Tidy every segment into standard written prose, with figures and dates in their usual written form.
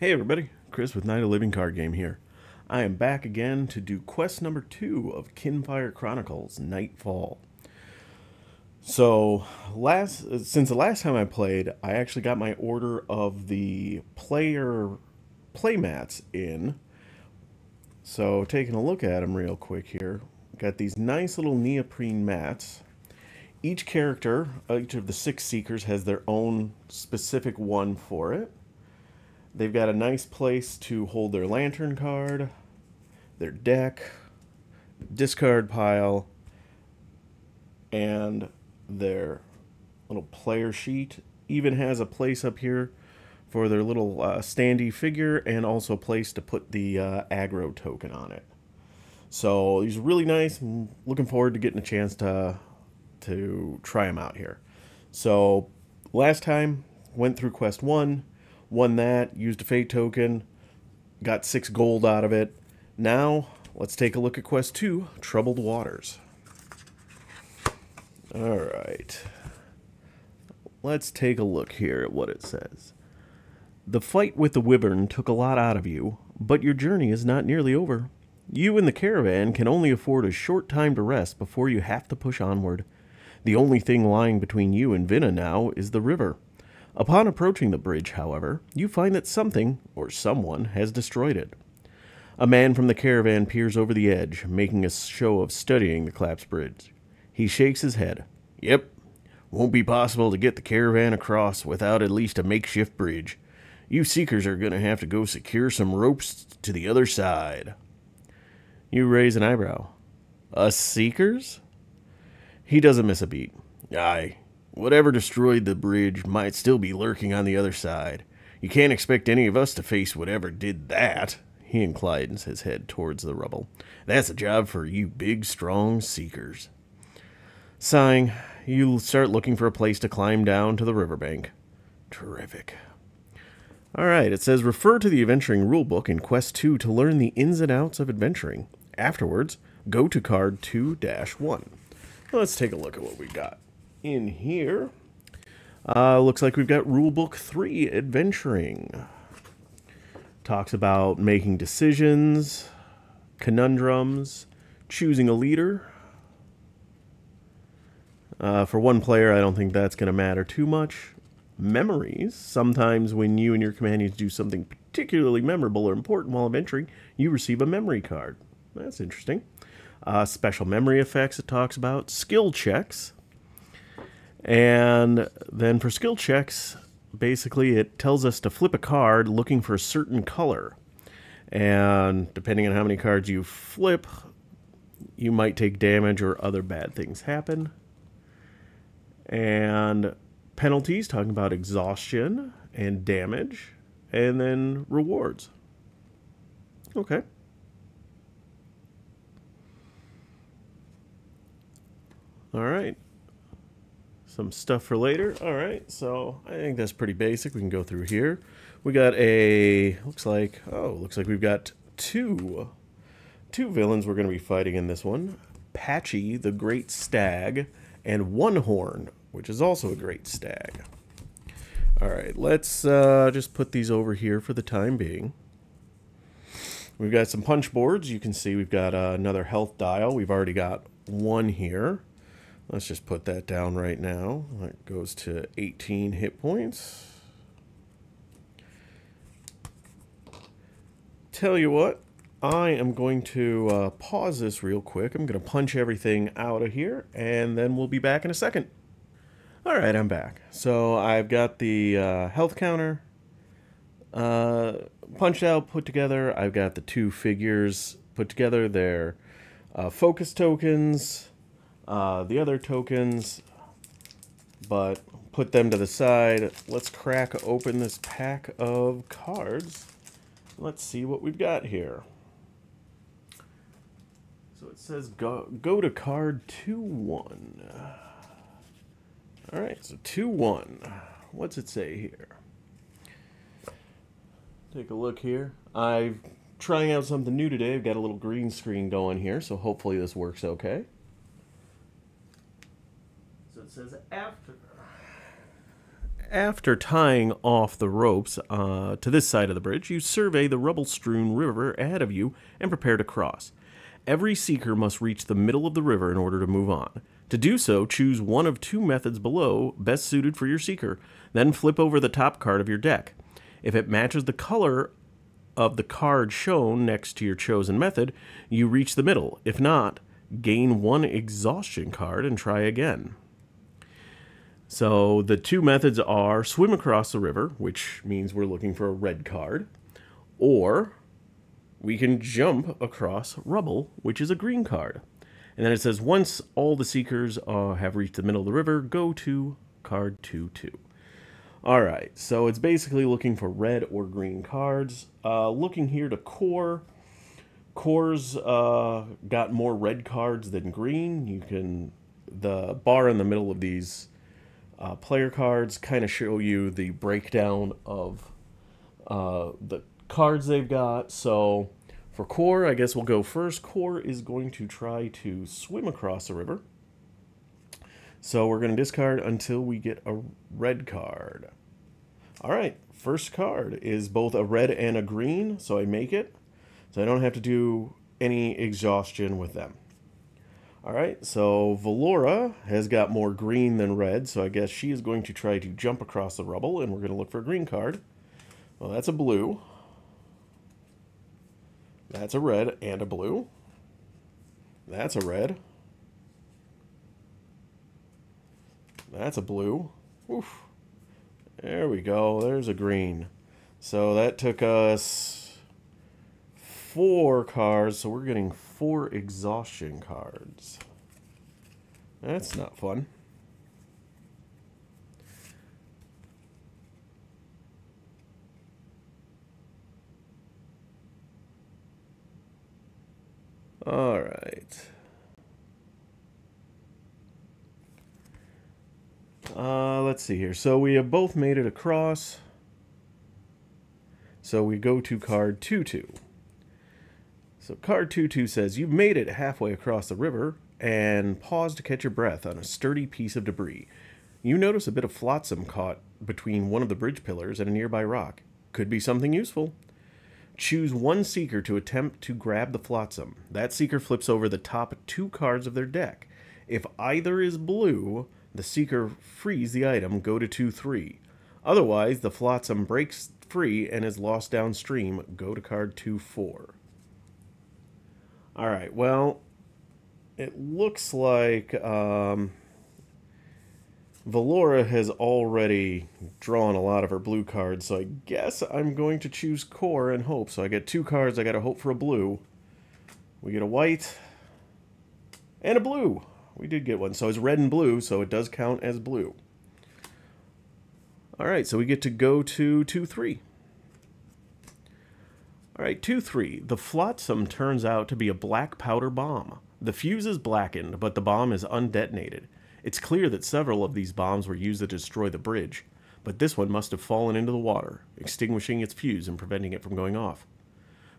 Hey everybody, Chris with Night of Living Card Game here. I am back again to do quest number 2 of Kinfire Chronicles, Nightfall. So, since the last time I played, I actually got my order of the playmats in. So, taking a look at them real quick here, got these nice little neoprene mats. Each character, each of the 6 seekers has their own specific one for it. They've got a nice place to hold their lantern card, their deck, discard pile, and their little player sheet. Even has a place up here for their little standee figure, and also a place to put the aggro token on it. So these are really nice. I'm looking forward to getting a chance to try them out here. So last time, went through quest 1. Won that, used a fate token, got 6 gold out of it. Now, let's take a look at quest 2, Troubled Waters. Alright. Let's take a look here at what it says. The fight with the wyvern took a lot out of you, but your journey is not nearly over. You and the caravan can only afford a short time to rest before you have to push onward. The only thing lying between you and Vinna now is the river. Upon approaching the bridge, however, you find that something, or someone, has destroyed it. A man from the caravan peers over the edge, making a show of studying the collapsed bridge. He shakes his head. Yep, won't be possible to get the caravan across without at least a makeshift bridge. You seekers are going to have to go secure some ropes to the other side. You raise an eyebrow. Us seekers? He doesn't miss a beat. Aye. Whatever destroyed the bridge might still be lurking on the other side. You can't expect any of us to face whatever did that. He inclines his head towards the rubble. That's a job for you big, strong seekers. Sighing, you start looking for a place to climb down to the riverbank. Terrific. Alright, it says refer to the adventuring rulebook in Quest 2 to learn the ins and outs of adventuring. Afterwards, go to card 2-1. Let's take a look at what we got in here. Looks like we've got Rulebook 3, Adventuring. Talks about making decisions, conundrums, choosing a leader. For one player, I don't think that's going to matter too much. Memories. Sometimes when you and your companions do something particularly memorable or important while adventuring, you receive a memory card. That's interesting. Special memory effects it talks about. Skill checks. And then for skill checks, basically it tells us to flip a card looking for a certain color. And depending on how many cards you flip, you might take damage or other bad things happen. And penalties, talking about exhaustion and damage. And then rewards. Okay. All right. Some stuff for later. Alright, so I think that's pretty basic. We can go through here. We got looks like we've got two villains we're going to be fighting in this one. Patchy, the Great Stag, and One Horn, which is also a great stag. Alright, let's just put these over here for the time being. We've got some punch boards. You can see we've got another health dial. We've already got one here. Let's just put that down right now. That goes to 18 hit points. Tell you what, I am going to pause this real quick. I'm going to punch everything out of here, and then we'll be back in a second. Alright, I'm back. So I've got the health counter punched out, put together. I've got the 2 figures put together. They're focus tokens. The other tokens, but put them to the side. Let's crack open this pack of cards. Let's see what we've got here. So it says go to card 2-1. Alright, so 2-1. What's it say here? Take a look here. I'm trying out something new today. I've got a little green screen going here, so hopefully this works okay. It says After tying off the ropes to this side of the bridge, you survey the rubble-strewn river ahead of you and prepare to cross. Every seeker must reach the middle of the river in order to move on. To do so, choose one of two methods below best suited for your seeker, then flip over the top card of your deck. If it matches the color of the card shown next to your chosen method, you reach the middle. If not, gain one exhaustion card and try again. So the two methods are swim across the river, which means we're looking for a red card, or we can jump across rubble, which is a green card. And then it says, once all the seekers have reached the middle of the river, go to card 2-2. All right, so it's basically looking for red or green cards. Looking here to Khor. Khor's got more red cards than green. The bar in the middle of these player cards kind of show you the breakdown of the cards they've got. So for Khor, I guess we'll go first. Khor is going to try to swim across the river. So we're going to discard until we get a red card. All right, first card is both a red and a green, so I make it. So I don't have to do any exhaustion with them. All right, so Valora has got more green than red, so I guess she is going to try to jump across the rubble, and we're going to look for a green card. Well, that's a blue. That's a red and a blue. That's a red. That's a blue. Oof. There we go. There's a green. So that took us 4 cards, so we're getting 4 exhaustion cards. That's not fun. All right. Let's see here. So we have both made it across. So we go to card 2-2. So card 2-2 says, you've made it halfway across the river and pause to catch your breath on a sturdy piece of debris. You notice a bit of flotsam caught between one of the bridge pillars and a nearby rock. Could be something useful. Choose one seeker to attempt to grab the flotsam. That seeker flips over the top 2 cards of their deck. If either is blue, the seeker frees the item, go to 2-3. Otherwise, the flotsam breaks free and is lost downstream, go to card 2-4. Alright, well, it looks like Valora has already drawn a lot of her blue cards, so I guess I'm going to choose Khor and hope. So I get 2 cards, I gotta hope for a blue. We get a white and a blue. We did get one. So it's red and blue, so it does count as blue. Alright, so we get to go to 2-3. Alright, 2-3. The flotsam turns out to be a black powder bomb. The fuse is blackened, but the bomb is undetonated. It's clear that several of these bombs were used to destroy the bridge, but this one must have fallen into the water, extinguishing its fuse and preventing it from going off.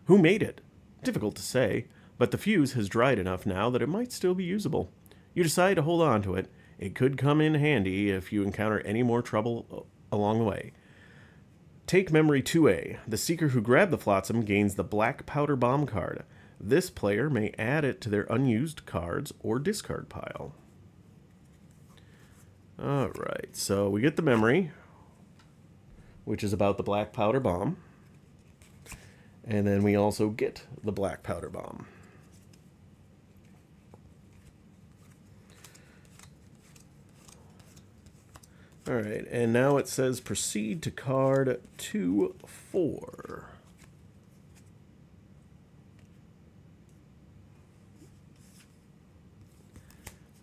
Who made it? Difficult to say, but the fuse has dried enough now that it might still be usable. You decide to hold on to it. It could come in handy if you encounter any more trouble along the way. Take Memory 2A. The seeker who grabbed the flotsam gains the black powder bomb card. This player may add it to their unused cards or discard pile. Alright, so we get the memory, which is about the black powder bomb. And then we also get the black powder bomb. Alright, and now it says proceed to card 2-4.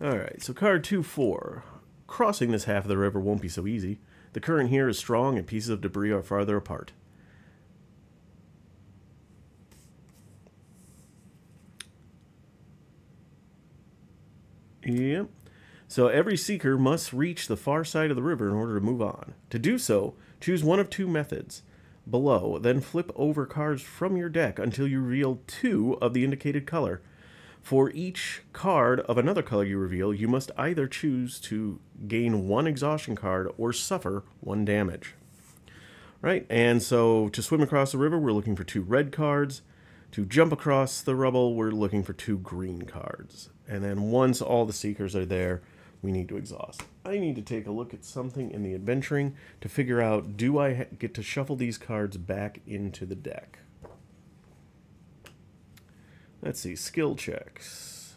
Alright, so card 2-4. Crossing this half of the river won't be so easy. The current here is strong and pieces of debris are farther apart. Yep. So every seeker must reach the far side of the river in order to move on. To do so, choose one of 2 methods below, then flip over cards from your deck until you reveal 2 of the indicated color. For each card of another color you reveal, you must either choose to gain 1 exhaustion card or suffer 1 damage. Right, and so to swim across the river, we're looking for 2 red cards. To jump across the rubble, we're looking for 2 green cards. And then once all the seekers are there, we need to exhaust. I need to take a look at something in the adventuring to figure out, do I get to shuffle these cards back into the deck? Let's see, skill checks.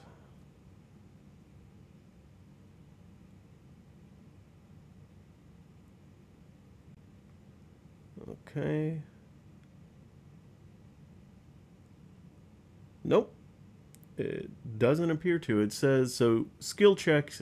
Okay. Nope. It doesn't appear to. It says, so skill checks,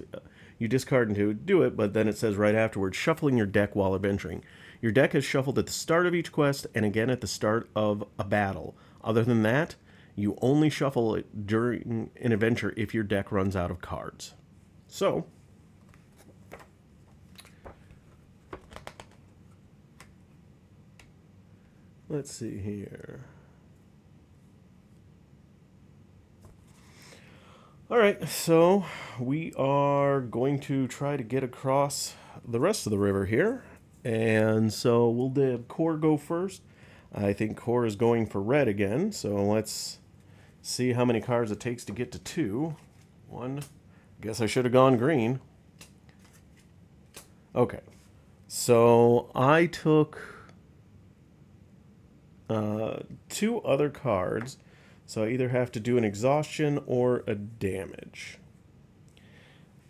you discard into do it, but then it says right afterwards, shuffling your deck while adventuring. Your deck is shuffled at the start of each quest and again at the start of a battle. Other than that, you only shuffle it during an adventure if your deck runs out of cards. So, let's see here. Alright, so we are going to try to get across the rest of the river here. And so we'll have Khor go first. I think Khor is going for red again, so let's see how many cards it takes to get to 2. 1. Guess I should have gone green. Okay, so I took 2 other cards. So I either have to do an exhaustion or a damage.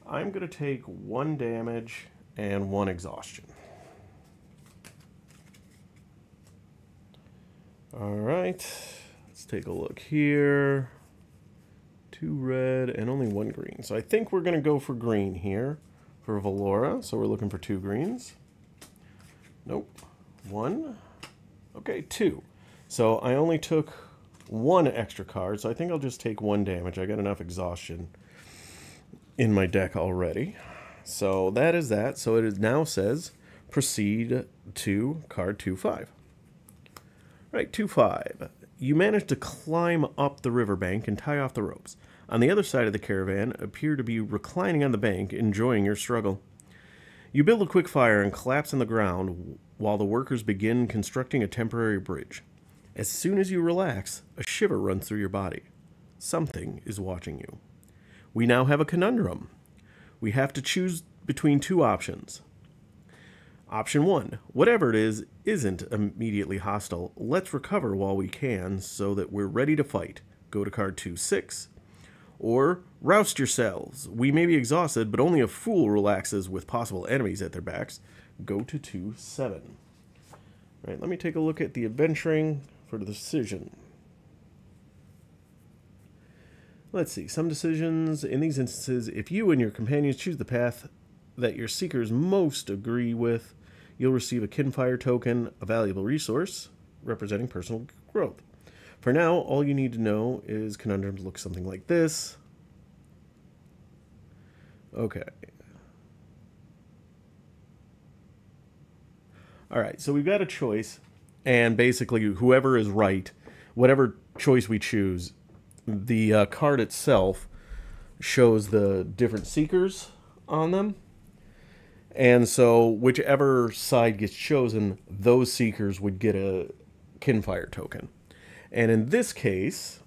I'm going to take 1 damage and 1 exhaustion. Alright, let's take a look here. 2 red and only 1 green. So I think we're going to go for green here for Valora. So we're looking for 2 greens. Nope. 1. Okay, 2. So I only took 1 extra card, so I think I'll just take 1 damage. I got enough exhaustion in my deck already. So that is that. So it now says proceed to card 2-5. Right, 2-5. You manage to climb up the riverbank and tie off the ropes. On the other side of the caravan appear to be reclining on the bank, enjoying your struggle. You build a quick fire and collapse on the ground while the workers begin constructing a temporary bridge. As soon as you relax, a shiver runs through your body. Something is watching you. We now have a conundrum. We have to choose between 2 options. Option 1, whatever it is, isn't immediately hostile. Let's recover while we can so that we're ready to fight. Go to card 2-6. Or, roust yourselves. We may be exhausted, but only a fool relaxes with possible enemies at their backs. Go to 2-7. Right, let me take a look at the adventuring for the decision. Let's see, some decisions. In these instances, if you and your companions choose the path that your seekers most agree with, you'll receive a Kinfire token, a valuable resource representing personal growth. For now, all you need to know is conundrums look something like this. Okay. Alright, so we've got a choice, and basically whoever is right, whatever choice we choose, the card itself shows the different seekers on them. And so whichever side gets chosen, those seekers would get a Kinfire token. And in this case,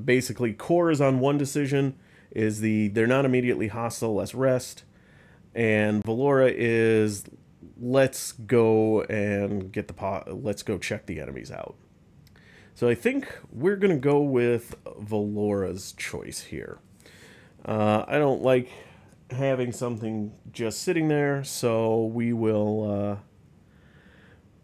basically Khor is on 1 decision, is they're not immediately hostile, let's rest. And Valora is let's go and get let's go check the enemies out. So I think we're going to go with Valora's choice here. I don't like having something just sitting there, so we're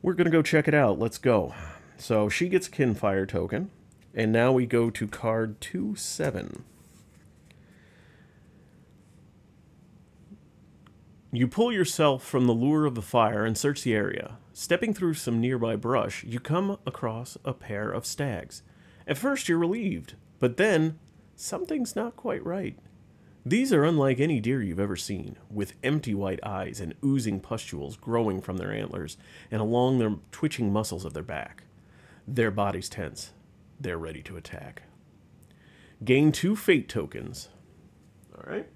going to go check it out. Let's go. So she gets a Kinfire token, and now we go to card 2-7. You pull yourself from the lure of the fire and search the area. Stepping through some nearby brush, you come across a pair of stags. At first you're relieved, but then something's not quite right. These are unlike any deer you've ever seen, with empty white eyes and oozing pustules growing from their antlers and along the twitching muscles of their back. Their bodies tense. They're ready to attack. Gain 2 fate tokens. All right.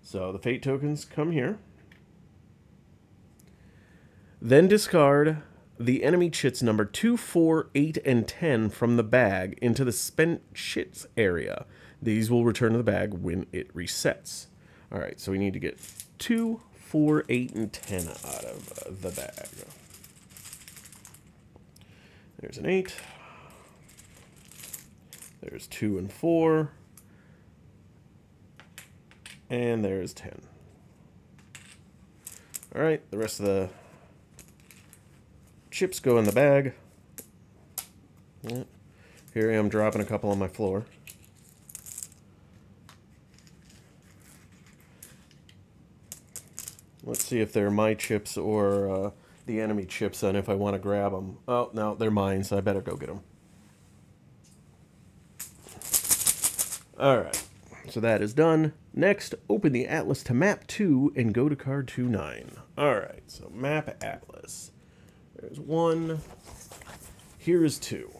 So the fate tokens come here. Then discard the enemy chits number 2, 4, 8, and 10 from the bag into the spent chits area. These will return to the bag when it resets. All right, so we need to get 2, 4, 8, and 10 out of the bag. There's an 8. There's 2 and 4. And there's 10. All right, the rest of the chips go in the bag. Here I am dropping a couple on my floor. Let's see if they're my chips or the enemy chips, and if I want to grab them. Oh, no, they're mine, so I better go get them. All right, so that is done. Next, open the Atlas to Map 2 and go to card 2-9. All right, so Map Atlas. There's 1. Here is 2.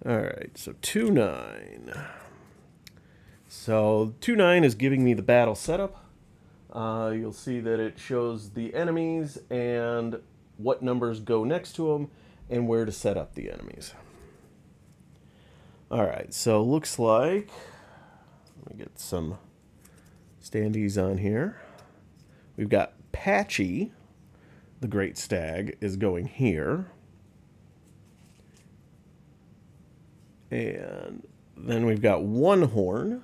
All right, so 2-9. So 2-9 is giving me the battle setup. You'll see that it shows the enemies and what numbers go next to them and where to set up the enemies. All right, so looks like, let me get some standees on here. We've got Patchy, the Great Stag, is going here. And then we've got One Horn,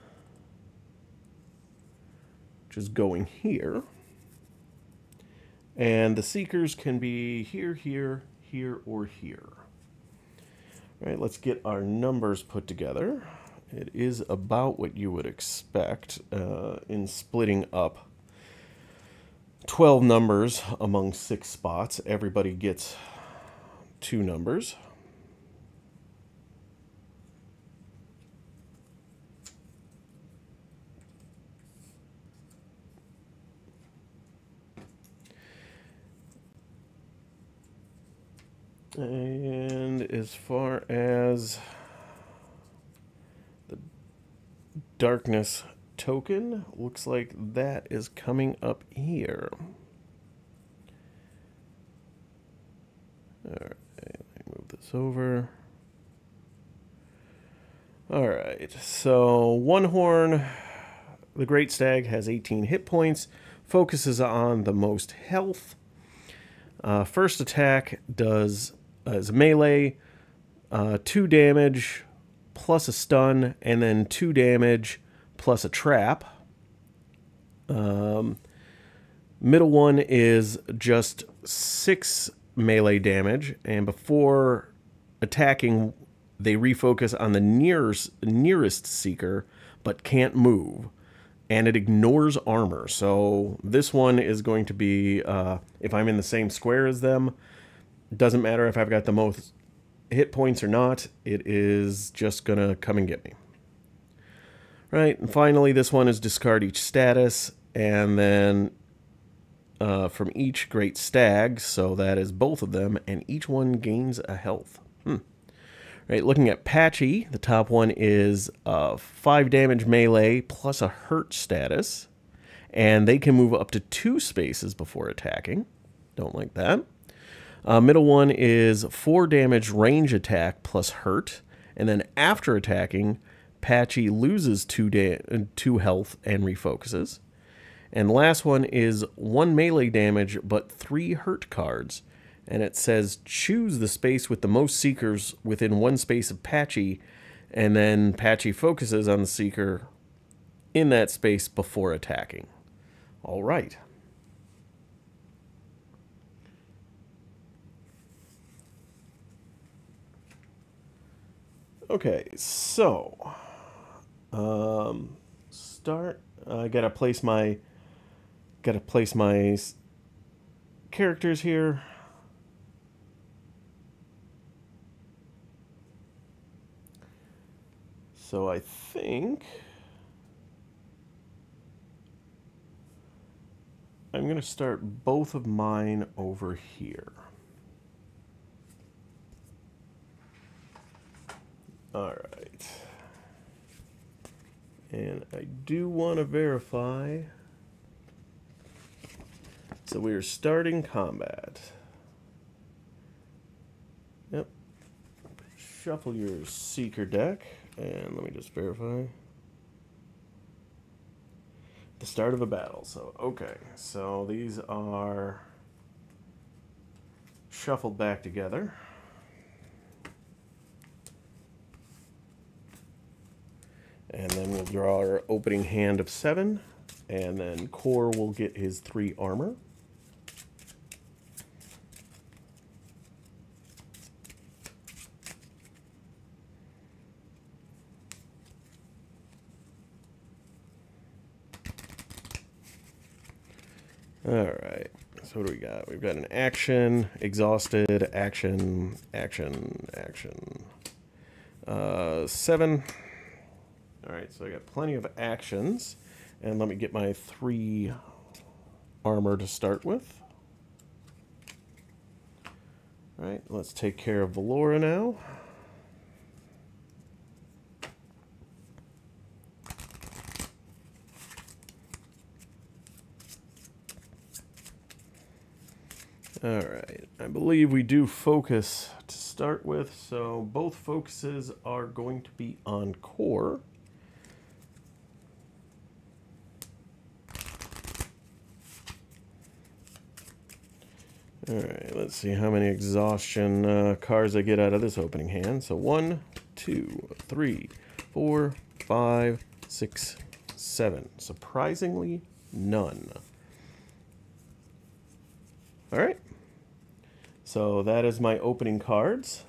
which is going here. And the Seekers can be here, here, here, or here. All right, let's get our numbers put together. It is about what you would expect in splitting up 12 numbers among 6 spots. Everybody gets 2 numbers. And as far as the darkness token, looks like that is coming up here. All right, let me move this over. All right, so One Horn, the Great Stag, has 18 hit points, focuses on the most health. First attack does as melee, 2 damage plus a stun, and then 2 damage plus a trap. Middle one is just 6 melee damage, and before attacking, they refocus on the nearest Seeker, but can't move. And it ignores armor. So this one is going to be, if I'm in the same square as them, doesn't matter if I've got the most hit points or not, it is just going to come and get me. Right, and finally this one is discard each status, and then from each Great Stag, so that is both of them, and each one gains a health. Right, looking at Patchy, the top one is 5 damage melee plus a hurt status. And they can move up to 2 spaces before attacking. Don't like that. Middle one is 4 damage range attack plus hurt. And then after attacking, Patchy loses 2 health and refocuses. And the last one is 1 melee damage but 3 hurt cards. And it says choose the space with the most Seekers within 1 space of Patchy, and then Patchy focuses on the Seeker in that space before attacking. All right. Okay, so start. I gotta place my characters here. So I think I'm going to start both of mine over here. All right. And I do want to verify. So we are starting combat. Yep. Shuffle your Seeker deck. And let me just verify. The start of a battle. So, okay. So these are shuffled back together. And then we'll draw our opening hand of 7. And then Khor will get his 3 armor. Alright, so what do we got? We've got an action, exhausted, action, action, action. 7. Alright, so I got plenty of actions. And let me get my 3 armor to start with. Alright, let's take care of Valora now. Alright, I believe we do focus to start with, so both focuses are going to be on Khor. Alright, let's see how many exhaustion cards I get out of this opening hand. So 1, 2, 3, 4, 5, 6, 7. Surprisingly, none. Alright. So that is my opening cards.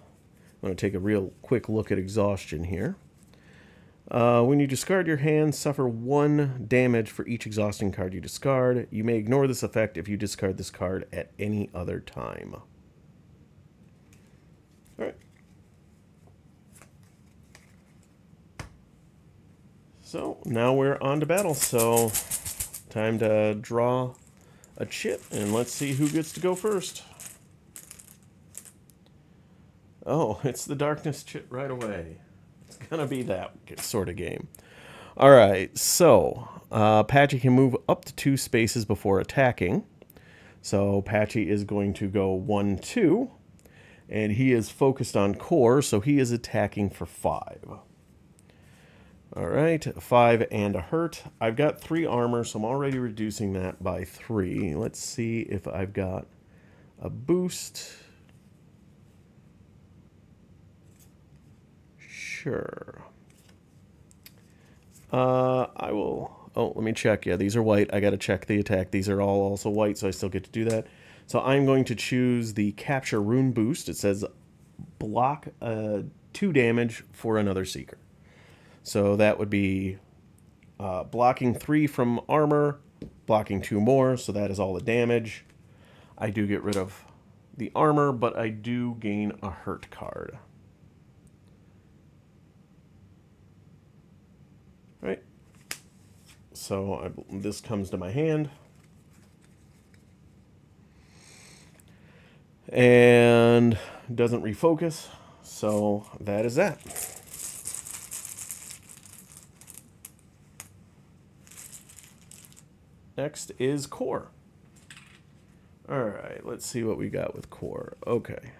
I'm going to take a real quick look at exhaustion here. When you discard your hand, suffer 1 damage for each exhausting card you discard. You may ignore this effect if you discard this card at any other time. Alright. So now we're on to battle. So time to draw a chit and let's see who gets to go first. Oh, it's the darkness chit right away. It's gonna be that sort of game. Alright, so Patchy can move up to 2 spaces before attacking. So Patchy is going to go 1, 2. And he is focused on Khor, so he is attacking for 5. Alright, 5 and a hurt. I've got 3 armor, so I'm already reducing that by 3. Let's see if I've got a boost. Sure. I will... Oh, let me check. Yeah, these are white. I got to check the attack. These are all also white, so I still get to do that. So I'm going to choose the Capture Rune boost. It says block 2 damage for another Seeker. So that would be blocking 3 from armor, blocking 2 more, so that is all the damage. I do get rid of the armor, but I do gain a hurt card. Right. So this comes to my hand. And doesn't refocus, so that is that. Next is Khor. Alright, let's see what we got with Khor. Okay.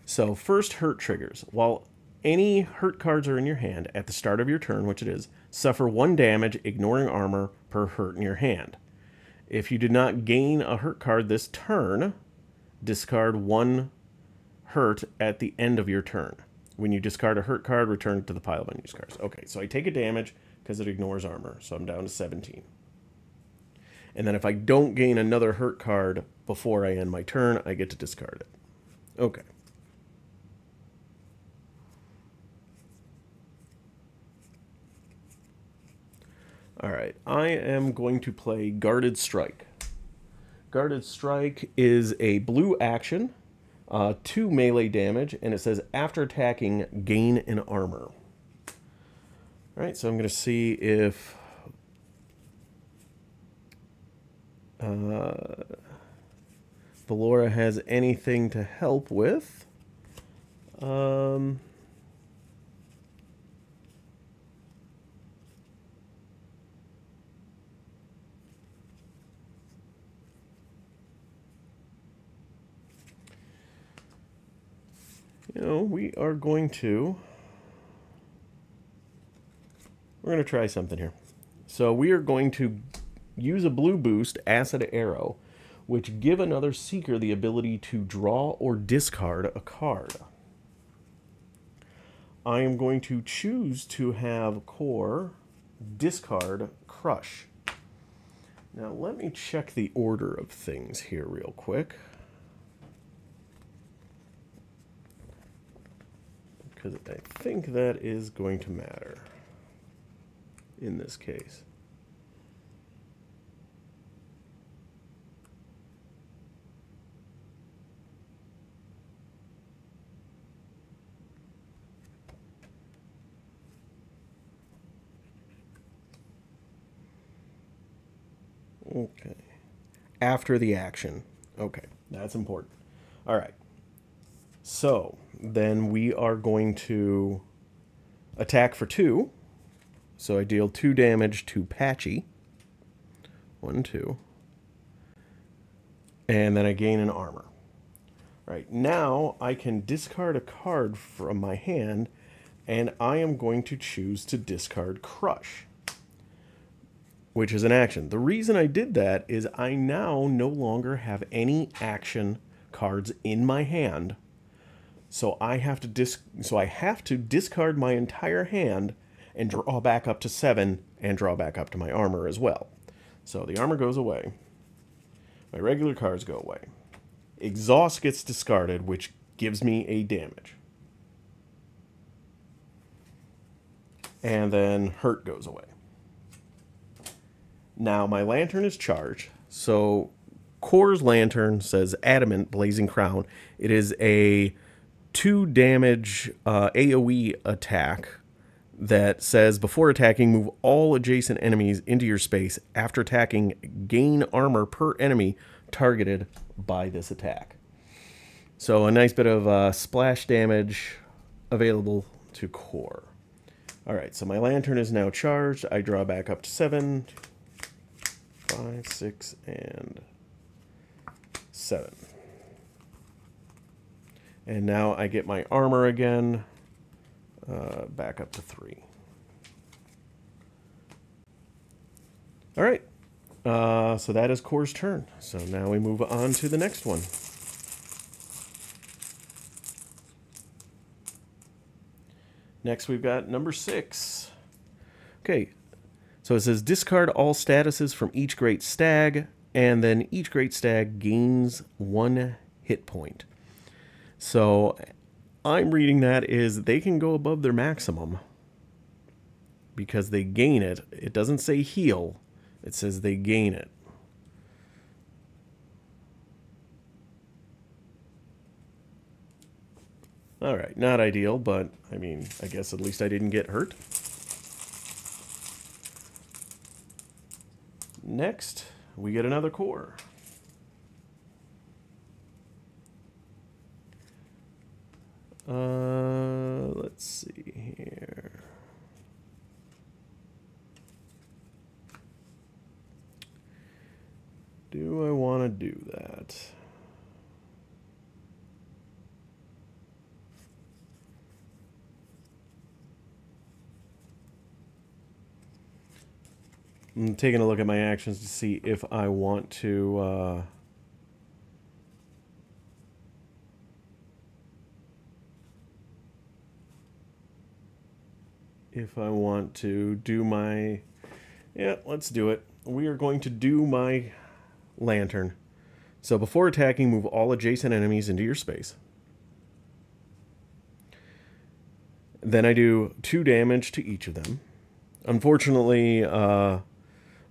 So first hurt triggers. While any hurt cards are in your hand at the start of your turn, which it is, suffer 1 damage, ignoring armor, per hurt in your hand. If you did not gain a hurt card this turn, discard 1 hurt at the end of your turn. When you discard a hurt card, return it to the pile of unused cards. Okay, so I take a damage because it ignores armor, so I'm down to 17. And then if I don't gain another hurt card before I end my turn, I get to discard it. Okay. Alright, I am going to play Guarded Strike. Guarded Strike is a blue action, 2 melee damage, and it says after attacking, gain an armor. Alright, so I'm going to see if Valora has anything to help with. You know, we're going to try something here. So we are going to use a blue boost acid arrow, which give another seeker the ability to draw or discard a card. I am going to choose to have Khor discard Crush. Now let me check the order of things here real quick, because I think that is going to matter in this case. Okay. After the action. Okay, that's important. All right. So then we are going to attack for 2. So I deal 2 damage to Patchy. 1, 2. And then I gain an armor. Right, now I can discard a card from my hand, and I am going to choose to discard Crush, which is an action. The reason I did that is I now no longer have any action cards in my hand, so I have to discard my entire hand and draw back up to 7 and draw back up to my armor as well. So the armor goes away. My regular cards go away. Exhaust gets discarded, which gives me a damage. And then Hurt goes away. Now my lantern is charged, so Khor's lantern says Adamant Blazing Crown. It is a 2 damage AoE attack that says before attacking, move all adjacent enemies into your space. After attacking, gain armor per enemy targeted by this attack. So a nice bit of splash damage available to Khor. Alright, so my lantern is now charged. I draw back up to 7, 5, 6, and 7. And now I get my armor again, back up to 3. Alright, so that is Khor's turn. So now we move on to the next one. Next we've got number 6. Okay, so it says discard all statuses from each great stag, and then each great stag gains 1 hit point. So I'm reading that is they can go above their maximum because they gain it. It doesn't say heal, it says they gain it. Alright, not ideal, but I mean, I guess at least I didn't get hurt. Next, we get another Khor. Let's see here. Do I want to do that? I'm taking a look at my actions to see if I want to do my... Yeah, let's do it. We are going to do my lantern. So before attacking, move all adjacent enemies into your space. Then I do 2 damage to each of them. Unfortunately,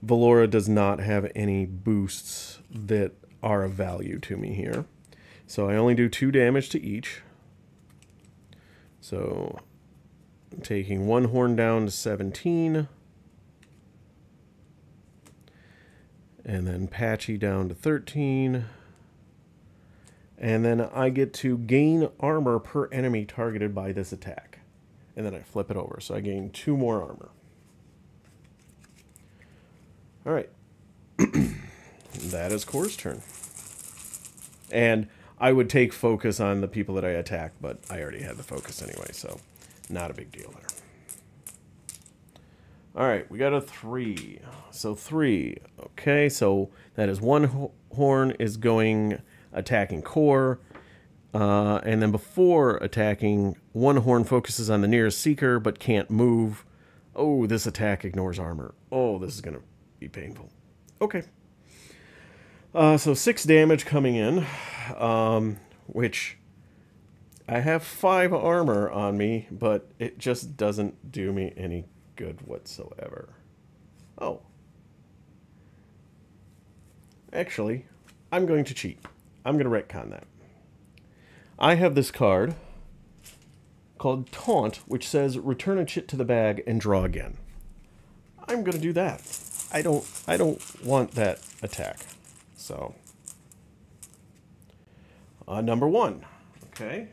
Valora does not have any boosts that are of value to me here. So I only do 2 damage to each. So I'm taking 1 horn down to 17. And then Patchy down to 13. And then I get to gain armor per enemy targeted by this attack. And then I flip it over, so I gain 2 more armor. Alright. That is Khor's turn. And I would take focus on the people that I attacked, but I already had the focus anyway, so not a big deal there. Alright, we got a 3. So 3. Okay, so that is 1 horn is going attacking Khor. And then before attacking, 1 horn focuses on the nearest seeker but can't move. Oh, this attack ignores armor. Oh, this is going to be painful. Okay. So 6 damage coming in, which I have 5 armor on me, but it just doesn't do me any good whatsoever. Oh. Actually, I'm going to cheat. I'm going to retcon that. I have this card called Taunt, which says return a chit to the bag and draw again. I'm going to do that. I don't want that attack. So, number 1. Okay.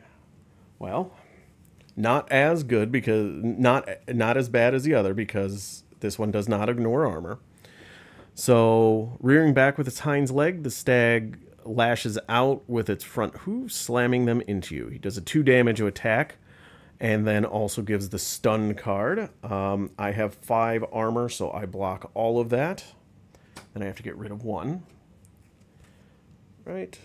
Well, not as good because not as bad as the other because this one does not ignore armor. So, rearing back with its hind leg, the stag lashes out with its front hooves, slamming them into you. He does a 2 damage to attack, and then also gives the stun card. I have 5 armor, so I block all of that. Then I have to get rid of 1. Right.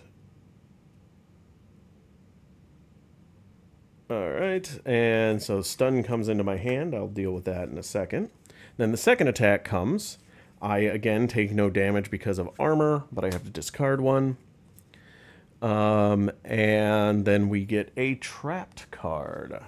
Alright, and so stun comes into my hand. I'll deal with that in a second. Then the second attack comes. I, again, take no damage because of armor, but I have to discard 1. And then we get a trapped card.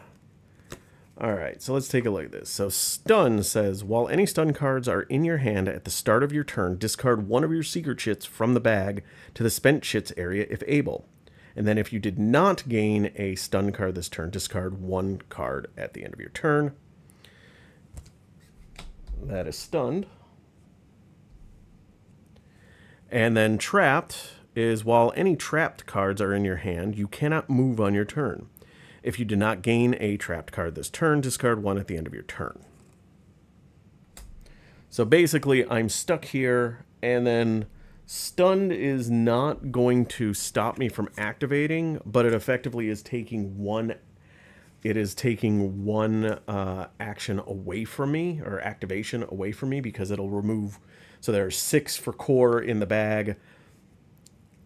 Alright, so let's take a look at this. So stun says, while any stun cards are in your hand at the start of your turn, discard 1 of your seeker chits from the bag to the spent chits area if able. And then if you did not gain a stun card this turn, discard 1 card at the end of your turn. That is stunned. And then trapped is while any trapped cards are in your hand, you cannot move on your turn. If you did not gain a trapped card this turn, discard 1 at the end of your turn. So basically, I'm stuck here, and then stunned is not going to stop me from activating, but it effectively is taking one. It is taking 1 action away from me, or activation away from me, because it'll remove. So there's 6 for Khor in the bag.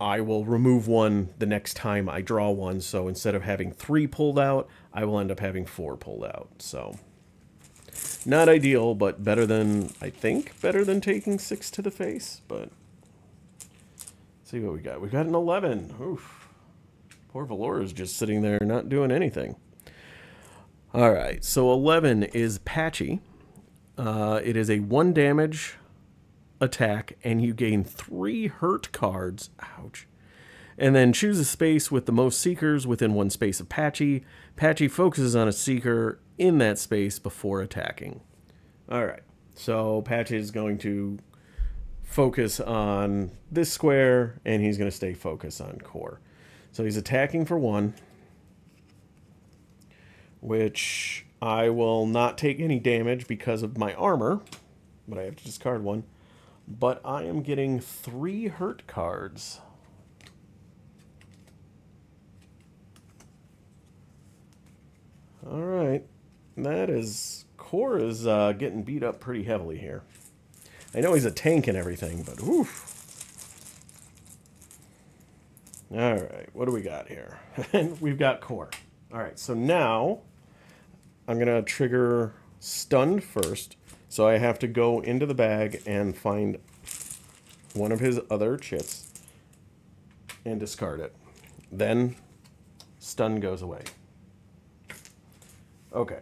I will remove 1 the next time I draw 1. So instead of having 3 pulled out, I will end up having 4 pulled out. So not ideal, but better than, I think, better than taking 6 to the face. But let's see what we got. We got an 11. Oof. Poor Valora is just sitting there not doing anything. All right, so 11 is Patchy. It is a 1 damage attack, and you gain 3 hurt cards. Ouch. And then choose a space with the most seekers within 1 space of Patchy. Patchy focuses on a seeker in that space before attacking. Alright, so Patchy is going to focus on this square, and he's going to stay focused on Khor. So he's attacking for 1, which I will not take any damage because of my armor, but I have to discard 1. But I am getting 3 hurt cards. Alright. That is... Khor is getting beat up pretty heavily here. I know he's a tank and everything, but oof. Alright, what do we got here? We've got Khor. Alright, so now I'm going to trigger stunned first. So I have to go into the bag and find 1 of his other chits and discard it. Then stun goes away. Okay.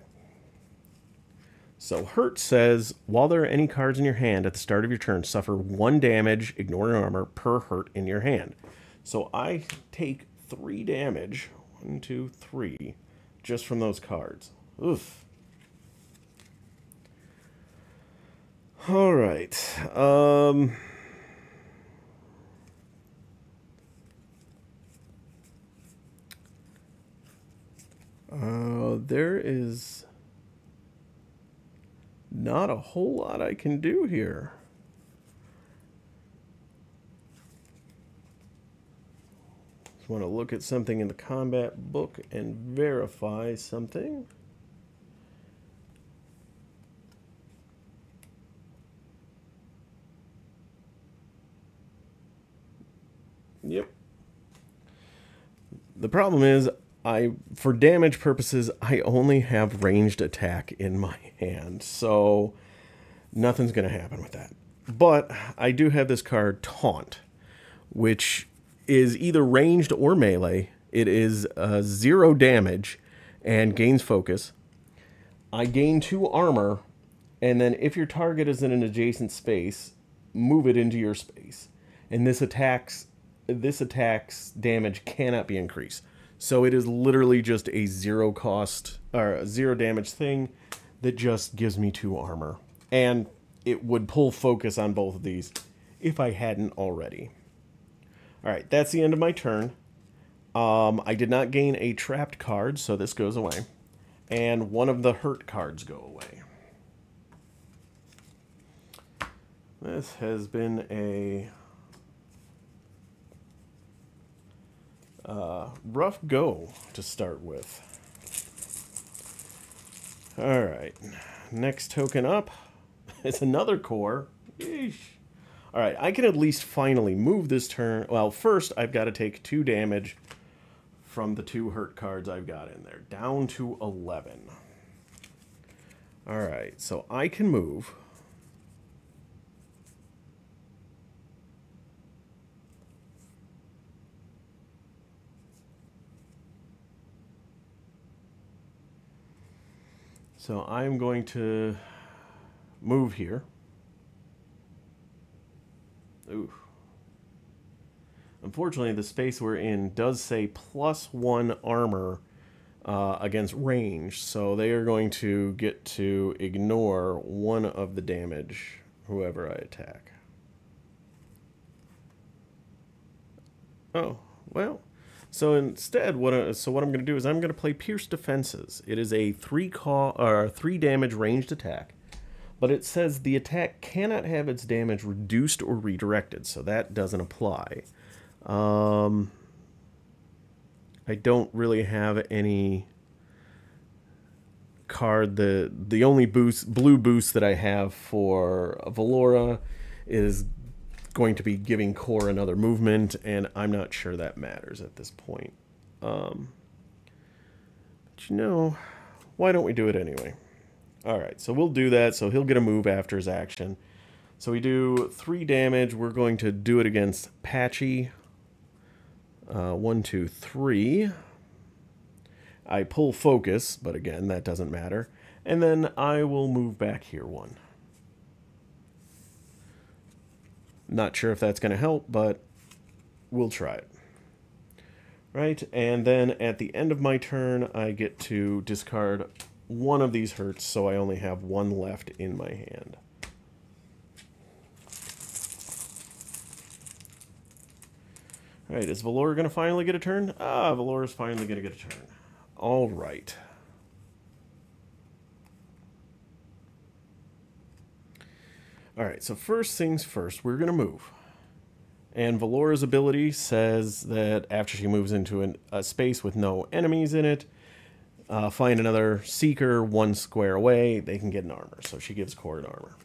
So hurt says, while there are any cards in your hand at the start of your turn, suffer 1 damage, ignoring armor, per hurt in your hand. So I take 3 damage, 1, 2, 3, just from those cards. Oof. All right. There is not a whole lot I can do here. Just want to look at something in the combat book and verify something. Yep. The problem is, for damage purposes, I only have ranged attack in my hand, so nothing's going to happen with that. But I do have this card, Taunt, which is either ranged or melee. It is 0 damage and gains focus. I gain 2 armor, and then if your target is in an adjacent space, move it into your space. And this attack's damage cannot be increased. So it is literally just a 0 cost or 0 damage thing that just gives me 2 armor. And it would pull focus on both of these if I hadn't already. Alright, that's the end of my turn. I did not gain a trapped card, so this goes away. And one of the hurt cards go away. This has been a rough go to start with. Alright, next token up is another Khor. Yeesh. Alright, I can at least finally move this turn. Well, first I've got to take 2 damage from the 2 hurt cards I've got in there, down to 11. Alright, so I can move. So I'm going to move here. Ooh. Unfortunately, the space we're in does say +1 armor against range, so they are going to get to ignore 1 of the damage, whoever I attack. Oh, well. So instead, what I'm going to do is I'm going to play Pierce Defenses. It is a 3 damage ranged attack, but it says the attack cannot have its damage reduced or redirected, so that doesn't apply. I don't really have any card. The only blue boost that I have for Valora is going to be giving Khor another movement, and I'm not sure that matters at this point. But you know, why don't we do it anyway? Alright, so we'll do that, so he'll get a move after his action. So we do 3 damage. We're going to do it against Patchy. 1, 2, 3. I pull focus, but again, that doesn't matter. And then I will move back here 1. Not sure if that's going to help, but we'll try it. Right, and then at the end of my turn, I get to discard 1 of these hurts, so I only have 1 left in my hand. Alright, is Valora going to finally get a turn? Ah, Valora's finally going to get a turn. Alright. Alright, so first things first, we're going to move. And Valora's ability says that after she moves into a space with no enemies in it, find another Seeker 1 square away, they can get an armor. So she gives Khor an armor.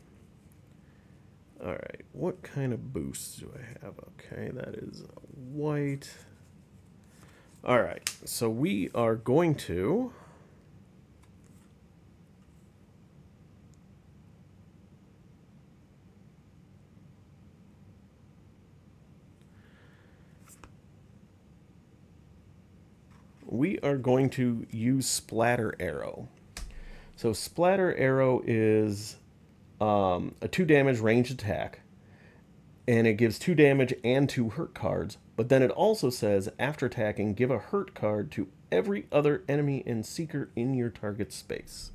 Alright, what kind of boosts do I have? Okay, that is white. Alright, so we are going to... use Splatter Arrow. So Splatter Arrow is a 2 damage ranged attack, and it gives 2 damage and 2 hurt cards, but then it also says, after attacking, give a hurt card to every other enemy and Seeker in your target space.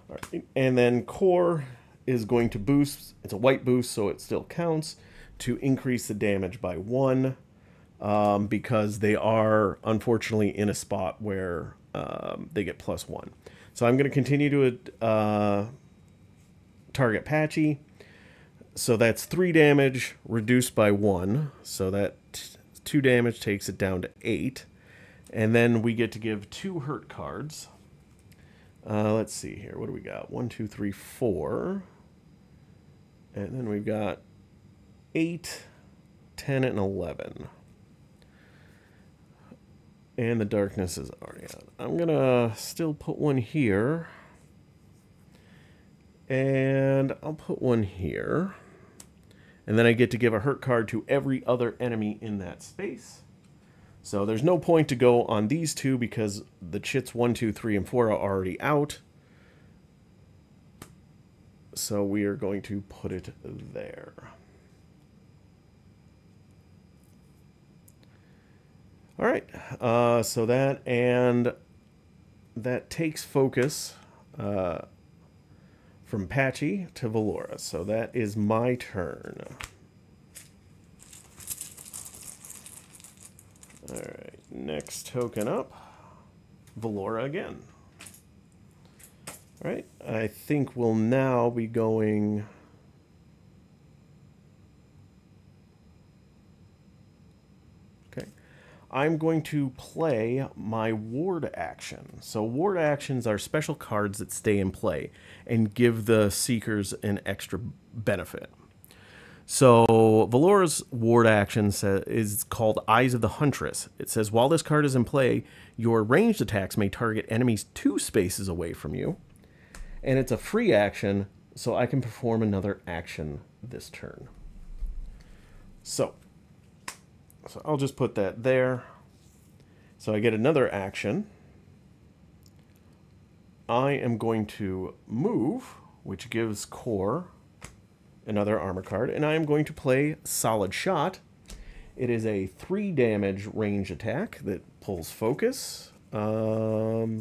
All right. And then Khor is going to boost, it's a white boost, so it still counts, to increase the damage by 1. Because they are, unfortunately, in a spot where they get +1. So I'm going to continue to target Patchy. So that's 3 damage reduced by 1. So that 2 damage takes it down to 8. And then we get to give 2 hurt cards. Let's see here. What do we got? 1, 2, 3, 4. And then we've got 8, 10, and 11. And the darkness is already out. I'm going to still put one here. And I'll put one here. And then I get to give a hurt card to every other enemy in that space. So there's no point to go on these two because the chits 1, 2, 3, and 4 are already out. So we are going to put it there. All right, so that takes focus from Patchy to Valora. So that is my turn. All right, next token up, Valora again. All right, I think we'll now be going... I'm going to play my ward action. So ward actions are special cards that stay in play and give the Seekers an extra benefit. So Valora's ward action is called Eyes of the Huntress. It says, while this card is in play, your ranged attacks may target enemies 2 spaces away from you. And it's a free action, so I can perform another action this turn. So I'll just put that there. So I get another action. I am going to move, which gives Khor another armor card, and I am going to play Solid Shot. It is a 3 damage range attack that pulls focus. I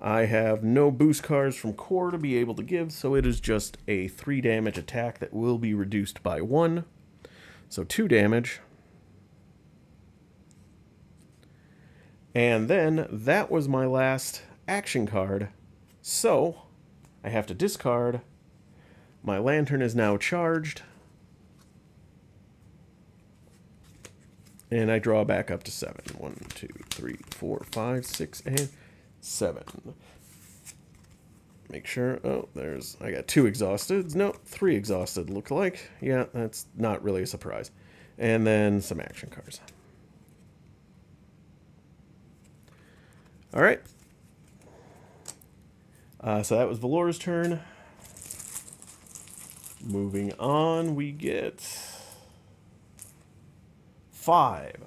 have no boost cards from Khor to be able to give, so it is just a 3 damage attack that will be reduced by 1. So 2 damage. And then that was my last action card. So I have to discard. My lantern is now charged. And I draw back up to 7. 1, 2, 3, 4, 5, 6, and 7. Make sure. Oh, I got 2 exhausted. No, 3 exhausted, look like. Yeah, that's not really a surprise. And then some action cards. All right. So that was Valora's turn. Moving on, we get 5.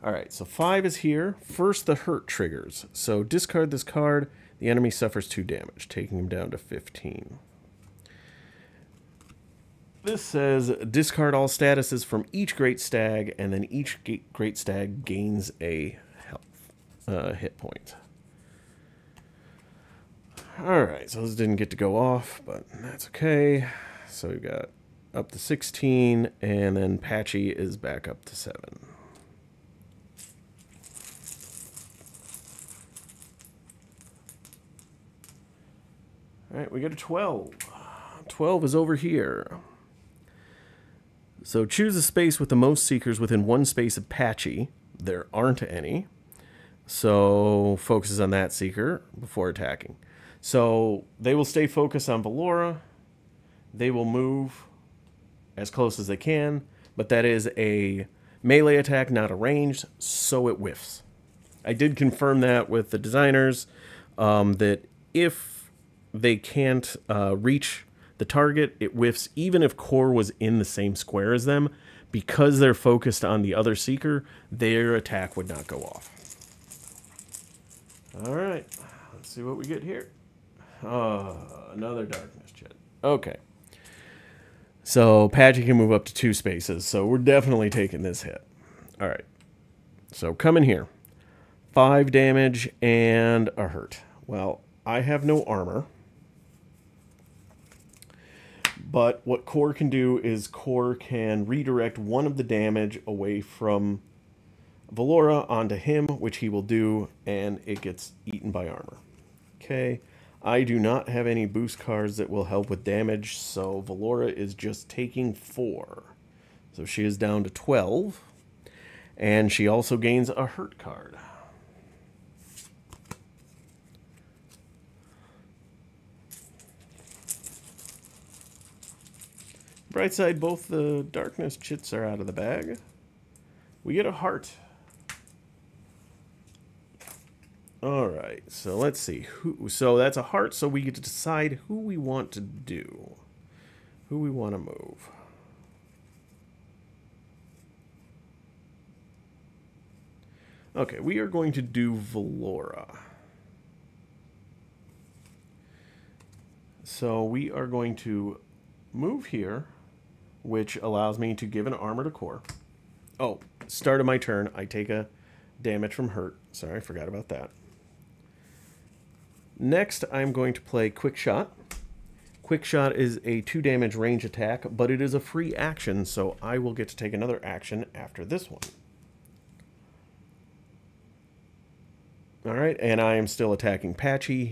All right, so 5 is here. First, the hurt triggers. So discard this card. The enemy suffers 2 damage, taking him down to 15. This says discard all statuses from each Great Stag, and then each Great Stag gains a hit point. Alright, so this didn't get to go off, but that's okay. So we've got up to 16, and then Patchy is back up to 7. Alright, we got a 12. 12 is over here. So choose a space with the most Seekers within 1 space of Patchy. There aren't any. So focuses on that Seeker before attacking. So they will stay focused on Valora. They will move as close as they can, but that is a melee attack, not a ranged, so it whiffs. I did confirm that with the designers, that if they can't reach the target, it whiffs even if Khor was in the same square as them. Because they're focused on the other Seeker, their attack would not go off. Alright, let's see what we get here. Another darkness chit. Okay. So Patchy can move up to 2 spaces, so we're definitely taking this hit. Alright. So come in here. 5 damage and a hurt. Well, I have no armor. But what Khor can do is Khor can redirect 1 of the damage away from Valora onto him, which he will do, and it gets eaten by armor. Okay. I do not have any boost cards that will help with damage, so Valora is just taking 4. So she is down to 12. And she also gains a hurt card. Bright side, both the darkness chits are out of the bag. We get a heart. Alright, so let's see. So that's a heart, so we get to decide who we want to do. Who we want to move. Okay, we are going to do Valora. So we are going to move here, which allows me to give an armor to Khor. Oh, start of my turn, I take a damage from hurt. Sorry, I forgot about that. Next, I'm going to play Quick Shot. Quick Shot is a 2 damage range attack, but it is a free action, so I will get to take another action after this one. Alright, and I am still attacking Patchy.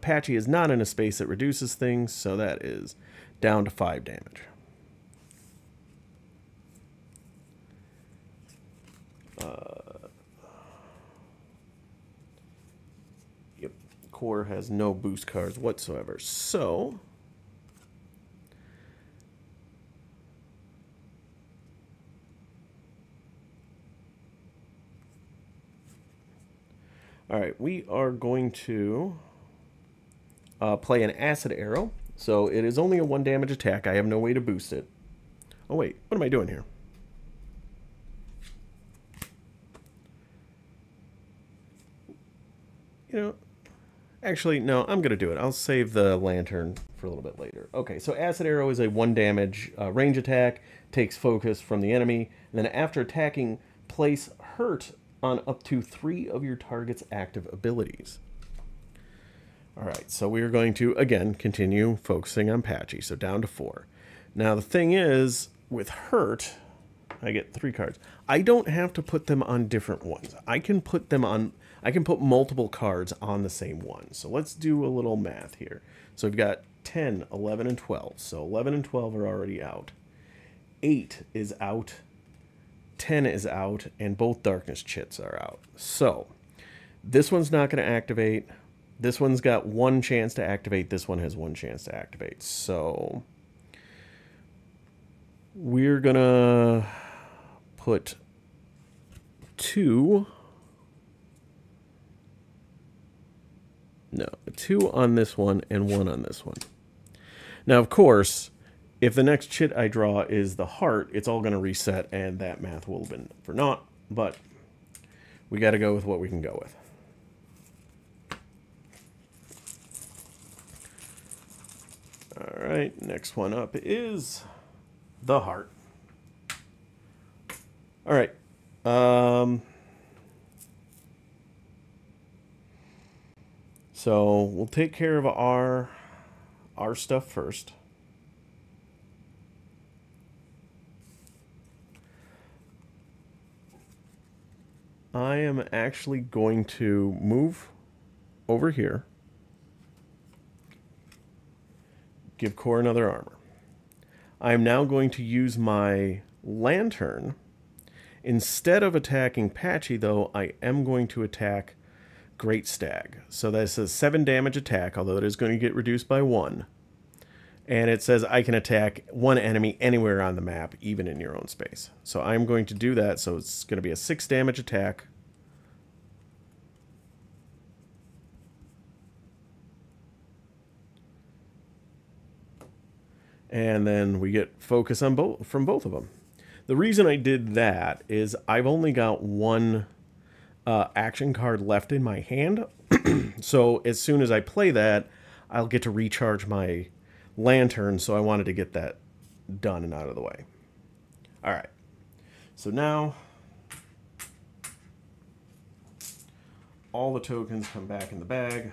Patchy is not in a space that reduces things, so that is down to 5 damage. Yep, Khor has no boost cards whatsoever, so alright, we are going to play an Acid Arrow. So it is only a 1 damage attack. I have no way to boost it. Oh wait, what am I doing here? You know, actually, no, I'm going to do it. I'll save the lantern for a little bit later. Okay, so Acid Arrow is a 1 damage range attack, takes focus from the enemy, and then after attacking, place hurt on up to 3 of your target's active abilities. Alright, so we are going to, again, continue focusing on Patchy, so down to 4. Now, the thing is, with hurt, I get 3 cards. I don't have to put them on different ones. I can put multiple cards on the same one. So let's do a little math here. So we've got 10, 11, and 12. So 11 and 12 are already out. 8 is out. 10 is out, and both darkness chits are out. So this one's not going to activate. This one's got 1 chance to activate. This one has 1 chance to activate. So we're going to put 2 on this one and 1 on this one. Now, of course, if the next chit I draw is the heart, it's all going to reset, and that math will have been for naught. But we got to go with what we can go with. All right, next one up is the heart. All right. So we'll take care of our stuff first. I am actually going to move over here. Give Khor another armor. I am now going to use my lantern. Instead of attacking Patchy, though, I am going to attack Great Stag. So that's a 7 damage attack, although it is going to get reduced by 1. And it says I can attack 1 enemy anywhere on the map, even in your own space. So I'm going to do that, so it's going to be a 6 damage attack. And then we get focus on from both of them. The reason I did that is I've only got 1 action card left in my hand. So as soon as I play that, I'll get to recharge my lantern. So I wanted to get that done and out of the way. All right. So now all the tokens come back in the bag.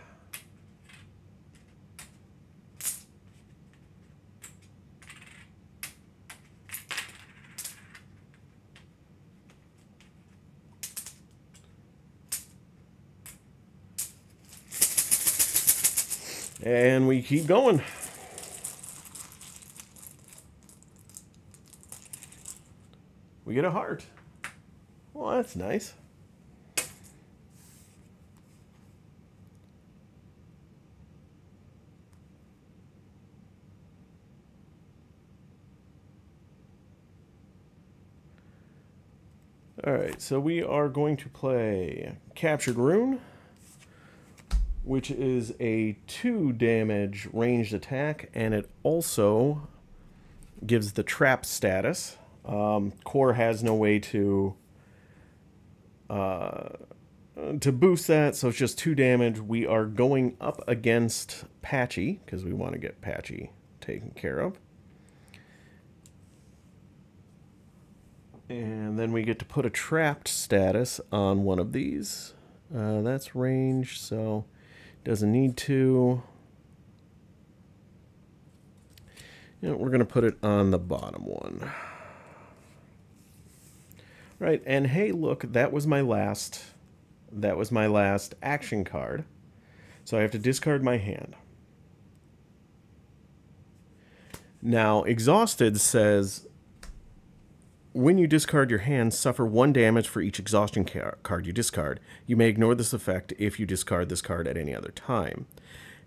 And we keep going. We get a heart. Well, that's nice. Alright, so we are going to play Captured Rune, which is a 2 damage ranged attack, and it also gives the trap status. Khor has no way to boost that, so it's just 2 damage. We are going up against Patchy, because we want to get Patchy taken care of. And then we get to put a trapped status on one of these. That's range, so doesn't need to. You know, we're going to put it on the bottom one. Right, and hey, look, that was my last action card. So I have to discard my hand. Now, Exhausted says, when you discard your hand, suffer 1 damage for each exhaustion card you discard. You may ignore this effect if you discard this card at any other time.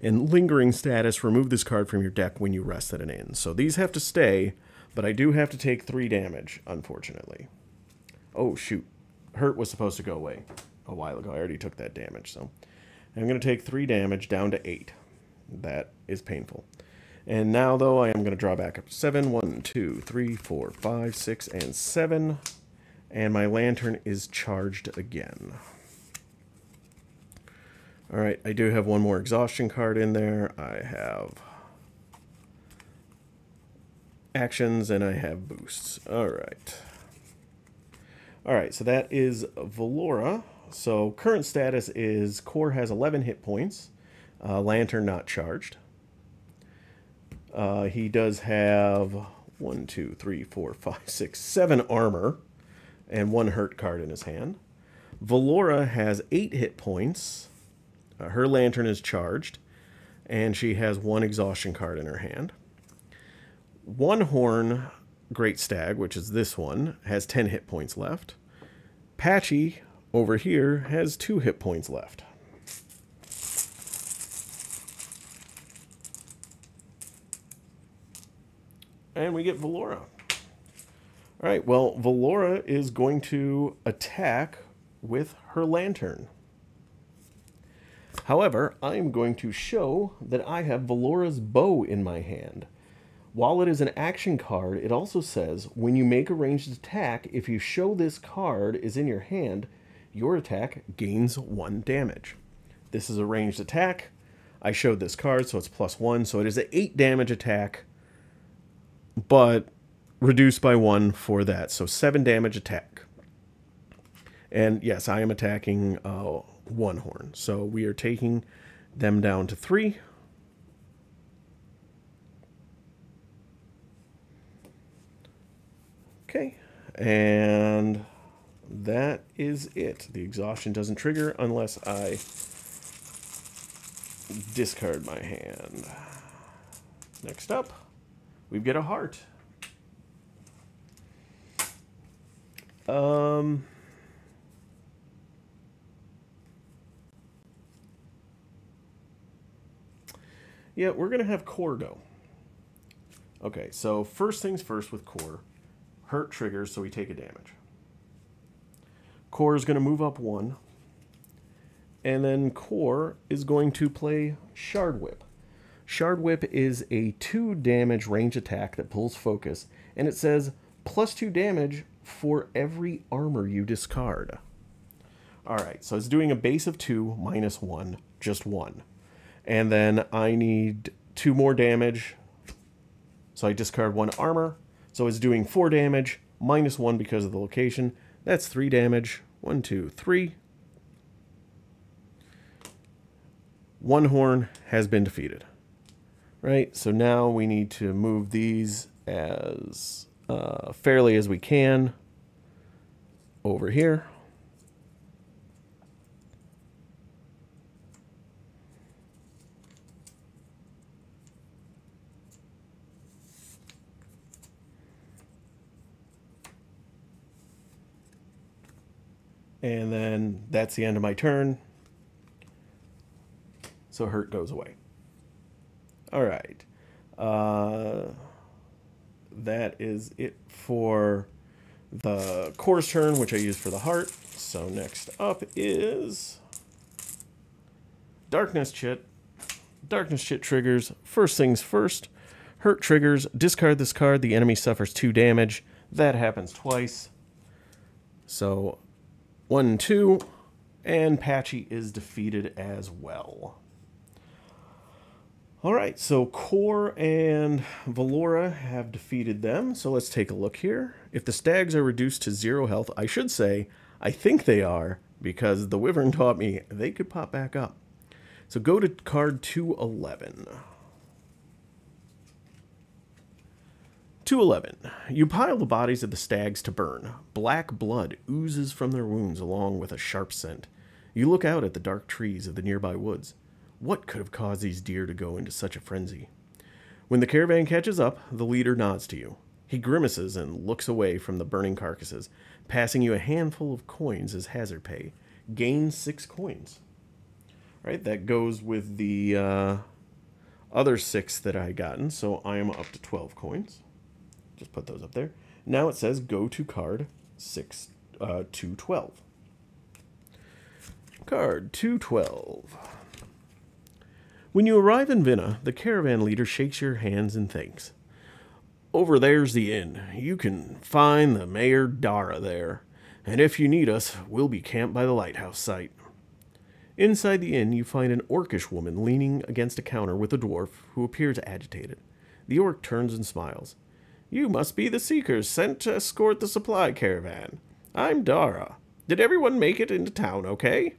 And Lingering status, remove this card from your deck when you rest at an inn. So these have to stay, but I do have to take 3 damage, unfortunately. Oh, shoot. Hurt was supposed to go away a while ago. I already took that damage, so I'm going to take 3 damage down to 8. That is painful. And now, though, I am going to draw back up to 7. 1, 2, 3, 4, 5, 6, and 7. And my lantern is charged again. Alright, I do have one more exhaustion card in there. I have actions and I have boosts. Alright. Alright, so that is Valora. So current status is Khor has 11 hit points. Lantern not charged. He does have 1, 2, 3, 4, 5, 6, 7 armor and 1 hurt card in his hand. Valora has 8 hit points. Her lantern is charged, and she has 1 exhaustion card in her hand. One Horn Great Stag, which is this one, has 10 hit points left. Patchy, over here, has 2 hit points left. And we get Valora. Alright, well, Valora is going to attack with her lantern. However, I'm going to show that I have Valora's bow in my hand. While it is an action card, it also says, when you make a ranged attack, if you show this card is in your hand, your attack gains 1 damage. This is a ranged attack. I showed this card, so it's +1, so it is an 8 damage attack, but reduced by 1 for that, so 7 damage attack. And yes, I am attacking One Horn, so we are taking them down to 3. Okay, and that is it. The exhaustion doesn't trigger unless I discard my hand. Next up, we get a heart. Yeah, we're going to have Khor go. Okay, so first things first with Khor. Hurt triggers, so we take a damage. Khor is going to move up 1. And then Khor is going to play Shard Whip. Shard Whip is a 2 damage range attack that pulls focus. And it says +2 damage for every armor you discard. Alright, so it's doing a base of 2 -1, just 1. And then I need 2 more damage. So I discard 1 armor. So it's doing 4 damage, -1 because of the location. That's 3 damage. 1, 2, 3. One Horn has been defeated. Right, so now we need to move these as fairly as we can over here. And then that's the end of my turn. So hurt goes away. All right. That is it for the Khor's turn, which I use for the heart. So next up is Darkness Chit. Darkness Chit triggers. First things first. Hurt triggers. Discard this card. The enemy suffers 2 damage. That happens twice. So 1, 2. And Patchy is defeated as well. Alright, so Khor and Valora have defeated them. So let's take a look here. If the stags are reduced to 0 health, I should say, I think they are, because the Wyvern taught me they could pop back up. So go to card 211. 211. You pile the bodies of the stags to burn. Black blood oozes from their wounds along with a sharp scent. You look out at the dark trees of the nearby woods. What could have caused these deer to go into such a frenzy? When the caravan catches up, the leader nods to you. He grimaces and looks away from the burning carcasses, passing you a handful of coins as hazard pay. Gain 6 coins. Right, that goes with the other 6 that I gotten, so I am up to 12 coins. Just put those up there. Now it says go to card 212. Card 212. When you arrive in Vinna, the caravan leader shakes your hands and thanks. Over there's the inn. You can find the Mayor Dara there. And if you need us, we'll be camped by the lighthouse site. Inside the inn, you find an orcish woman leaning against a counter with a dwarf who appears agitated. The orc turns and smiles. You must be the seekers sent to escort the supply caravan. I'm Dara. Did everyone make it into town okay?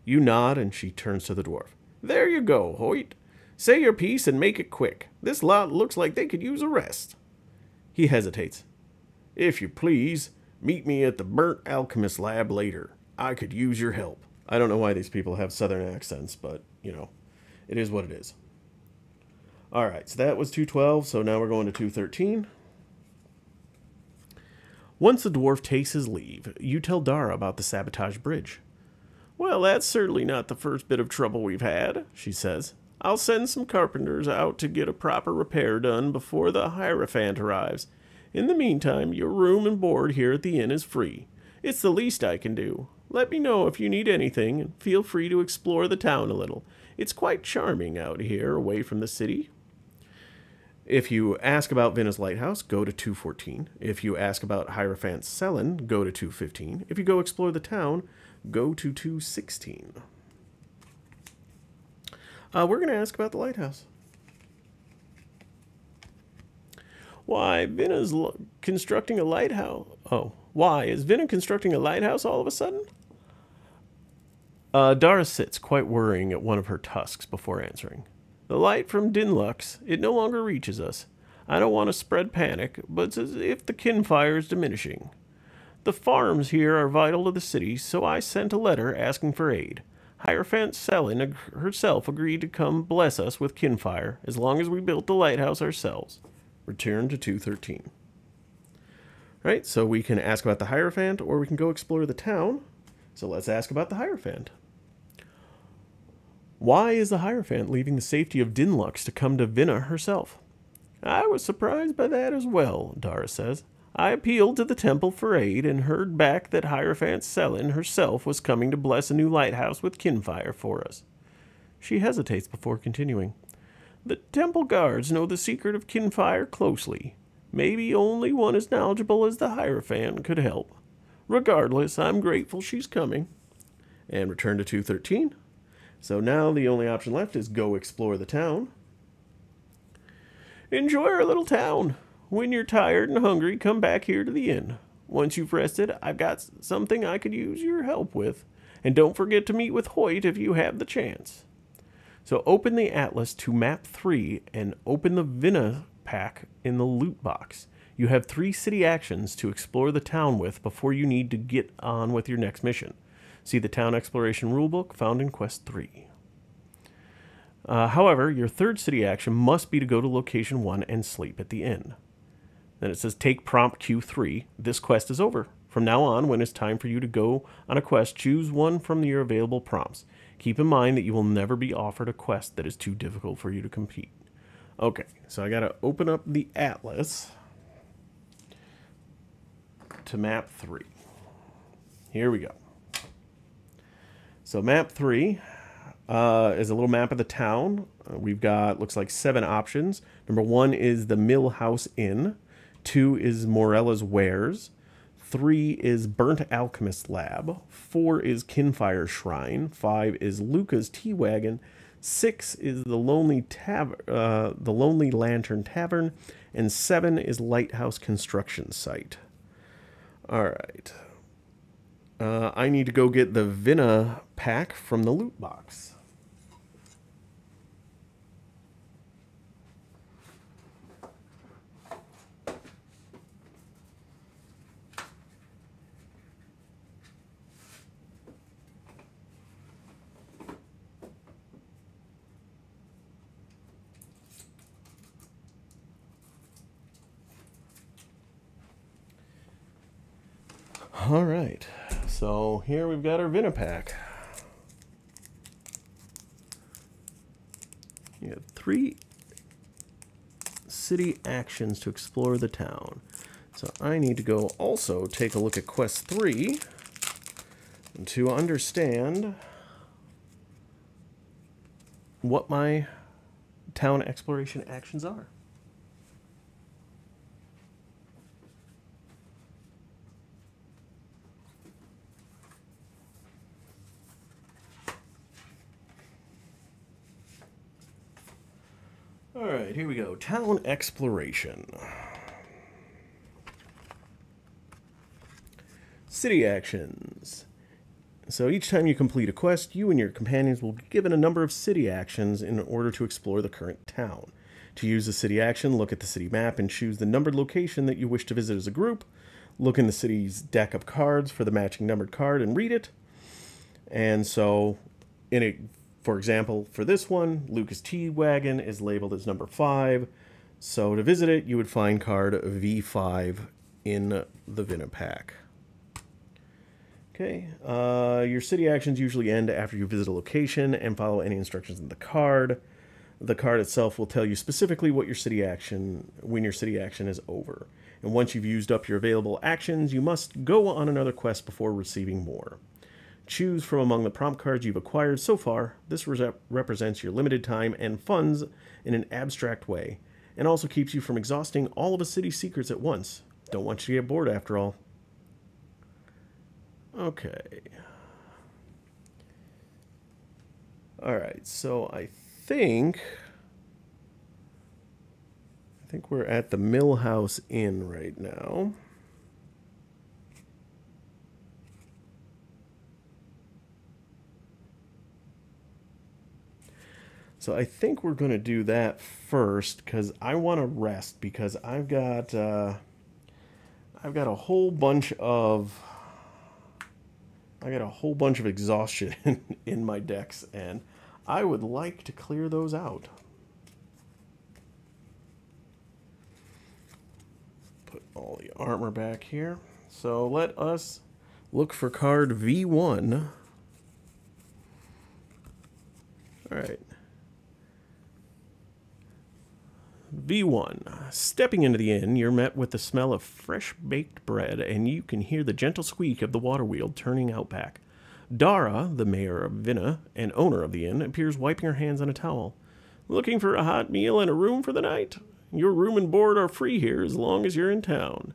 You nod, and she turns to the dwarf. There you go, Hoyt. Say your piece and make it quick. This lot looks like they could use a rest. He hesitates. If you please, meet me at the Burnt Alchemist Lab later. I could use your help. I don't know why these people have southern accents, but, you know, it is what it is. Alright, so that was 212, so now we're going to 213. Once the dwarf takes his leave, you tell Dara about the sabotaged bridge. Well, that's certainly not the first bit of trouble we've had, she says. I'll send some carpenters out to get a proper repair done before the Hierophant arrives. In the meantime, your room and board here at the inn is free. It's the least I can do. Let me know if you need anything, and feel free to explore the town a little. It's quite charming out here, away from the city. If you ask about Vinna's Lighthouse, go to 214. If you ask about Hierophant's Cellin, go to 215. If you go explore the town, go to 216. We're going to ask about the lighthouse. Why, Vinna's constructing a lighthouse. Oh, why? Is Vinna constructing a lighthouse all of a sudden? Dara sits, quite worrying at one of her tusks before answering. The light from Dinlux, it no longer reaches us. I don't want to spread panic, but it's as if the Kinfire is diminishing. The farms here are vital to the city, so I sent a letter asking for aid. Hierophant Cellin herself agreed to come bless us with Kinfire, as long as we built the lighthouse ourselves. Return to 213. Right, so we can ask about the Hierophant, or we can go explore the town. So let's ask about the Hierophant. Why is the Hierophant leaving the safety of Dinlux to come to Vinna herself? I was surprised by that as well, Dara says. I appealed to the temple for aid and heard back that Hierophant Cellin herself was coming to bless a new lighthouse with Kinfire for us. She hesitates before continuing. The temple guards know the secret of Kinfire closely. Maybe only one as knowledgeable as the Hierophant could help. Regardless, I'm grateful she's coming. And return to 213. So now the only option left is go explore the town. Enjoy our little town. When you're tired and hungry, come back here to the inn. Once you've rested, I've got something I could use your help with. And don't forget to meet with Hoyt if you have the chance. So open the atlas to map 3 and open the Vinna pack in the loot box. You have 3 city actions to explore the town with before you need to get on with your next mission. See the town exploration rulebook found in Quest 3. However, your 3rd city action must be to go to location 1 and sleep at the inn. Then it says take prompt Q3. This quest is over. From now on, when it's time for you to go on a quest, choose one from your available prompts. Keep in mind that you will never be offered a quest that is too difficult for you to complete. Okay, so I gotta open up the atlas to map 3. Here we go. So map 3 is a little map of the town. We've got, looks like 7 options. Number 1 is the Mill House Inn. 2 is Morella's Wares. 3 is Burnt Alchemist Lab. 4 is Kinfire Shrine. 5 is Luca's Tea Wagon. 6 is the Lonely Lantern Tavern. And 7 is Lighthouse Construction Site. All right. I need to go get the Vina pack from the loot box. All right, so here we've got our Vina pack. You have 3 city actions to explore the town. So I need to go also take a look at quest 3 to understand what my town exploration actions are. All right, here we go. Town exploration. City actions. So each time you complete a quest, you and your companions will be given a number of city actions in order to explore the current town. To use the city action, look at the city map and choose the numbered location that you wish to visit as a group. Look in the city's deck of cards for the matching numbered card and read it. And so, for example, for this one, Luca's Tea Wagon is labeled as number 5. So to visit it, you would find card V5 in the Vina pack. Okay, your city actions usually end after you visit a location and follow any instructions in the card. The card itself will tell you specifically what your city action, when your city action is over. And once you've used up your available actions, you must go on another quest before receiving more. Choose from among the prompt cards you've acquired so far. This represents your limited time and funds in an abstract way, and also keeps you from exhausting all of a city's secrets at once. Don't want you to get bored after all. Okay. Alright, so I think we're at the Mill House Inn right now. So I think we're going to do that first because I want to rest because I've got a whole bunch of exhaustion in my decks, and I would like to clear those out. Put all the armor back here. So let us look for card V1. All right. V1. Stepping into the inn, you're met with the smell of fresh baked bread, and you can hear the gentle squeak of the water wheel turning out back. Dara, the mayor of Vina and owner of the inn, appears wiping her hands on a towel. Looking for a hot meal and a room for the night? Your room and board are free here as long as you're in town.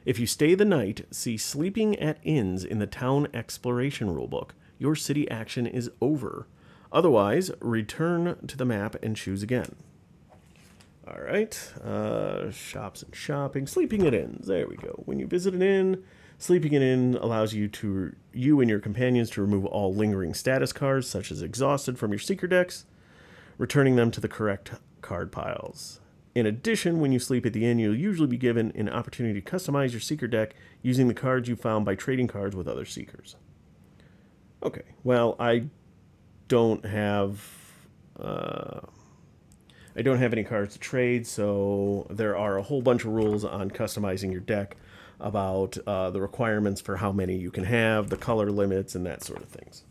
If you stay the night, see Sleeping at Inns in the Town Exploration Rulebook. Your city action is over. Otherwise, return to the map and choose again. All right, shops and shopping, sleeping at inns. There we go. When you visit an inn, sleeping at an inn allows you and your companions to remove all lingering status cards, such as exhausted, from your seeker decks, returning them to the correct card piles. In addition, when you sleep at the inn, you'll usually be given an opportunity to customize your seeker deck using the cards you found by trading cards with other seekers. Okay, well, I don't have any cards to trade, so there are a whole bunch of rules on customizing your deck. about the requirements for how many you can have, the color limits, and that sort of things.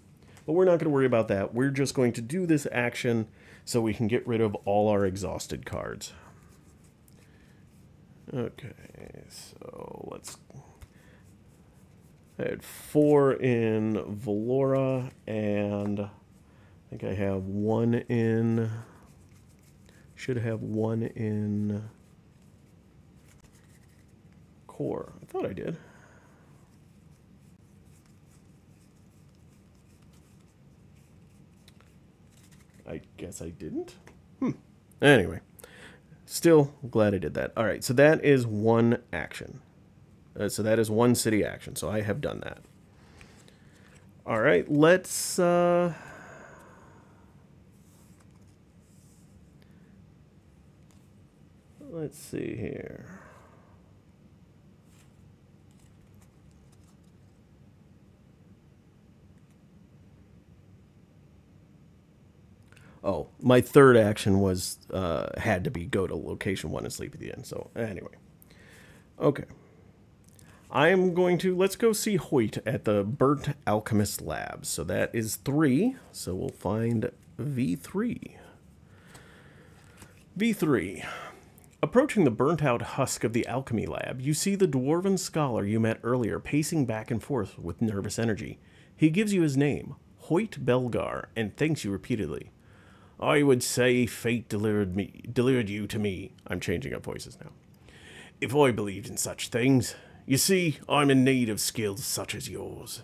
But we're not going to worry about that. We're just going to do this action so we can get rid of all our exhausted cards. Okay, so let's... I had 4 in Valora, and I think I have 1 in... Should have 1 in Khor. I thought I did. I guess I didn't. Anyway, still glad I did that. All right, so that is 1 action. So that is 1 city action. So I have done that. All right, let's see here. Oh, my 3rd action was had to be go to location 1 and sleep at the inn. So anyway, okay. I am going to, let's go see Hoyt at the Burnt Alchemist Labs. So that is 3. So we'll find V3. V3. Approaching the burnt-out husk of the alchemy lab, you see the dwarven scholar you met earlier pacing back and forth with nervous energy. He gives you his name, Hoyt Belgar, and thanks you repeatedly. I would say fate delivered you to me. I'm changing up voices now. If I believed in such things. You see, I'm in need of skills such as yours.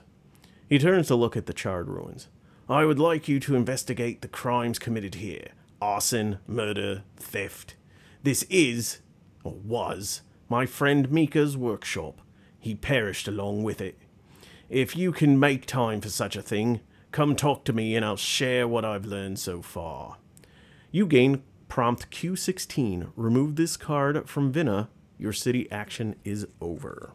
He turns to look at the charred ruins. I would like you to investigate the crimes committed here. Arson, murder, theft. This is, or was, my friend Mika's workshop. He perished along with it. If you can make time for such a thing, come talk to me and I'll share what I've learned so far. You gain prompt Q16. Remove this card from Vinna. Your city action is over.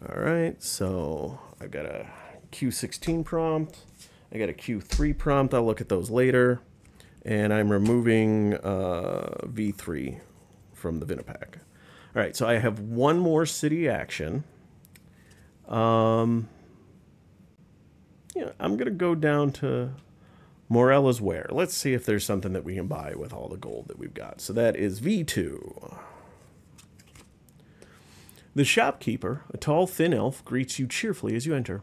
Alright, so I've got a Q16 prompt. I got a Q3 prompt. I'll look at those later. And I'm removing V3 from the Vinna pack. Alright, so I have 1 more city action. Yeah, I'm going to go down to Morella's Ware. Let's see if there's something that we can buy with all the gold that we've got. So that is V2. The shopkeeper, a tall, thin elf, greets you cheerfully as you enter.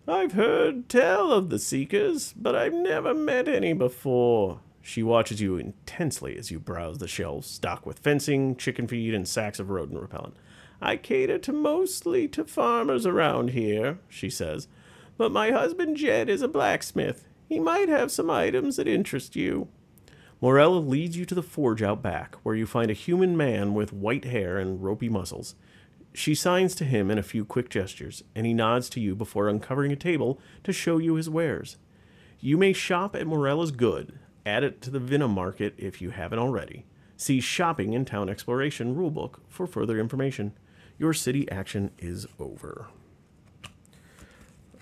I've heard tell of the Seekers, but I've never met any before. She watches you intensely as you browse the shelves, stocked with fencing, chicken feed, and sacks of rodent repellent. I cater mostly to farmers around here, she says, but my husband Jed is a blacksmith. He might have some items that interest you. Morella leads you to the forge out back, where you find a human man with white hair and ropey muscles. She signs to him in a few quick gestures, and he nods to you before uncovering a table to show you his wares. You may shop at Morella's Good. Add it to the Vinna market if you haven't already. See Shopping and Town Exploration rulebook for further information. Your city action is over.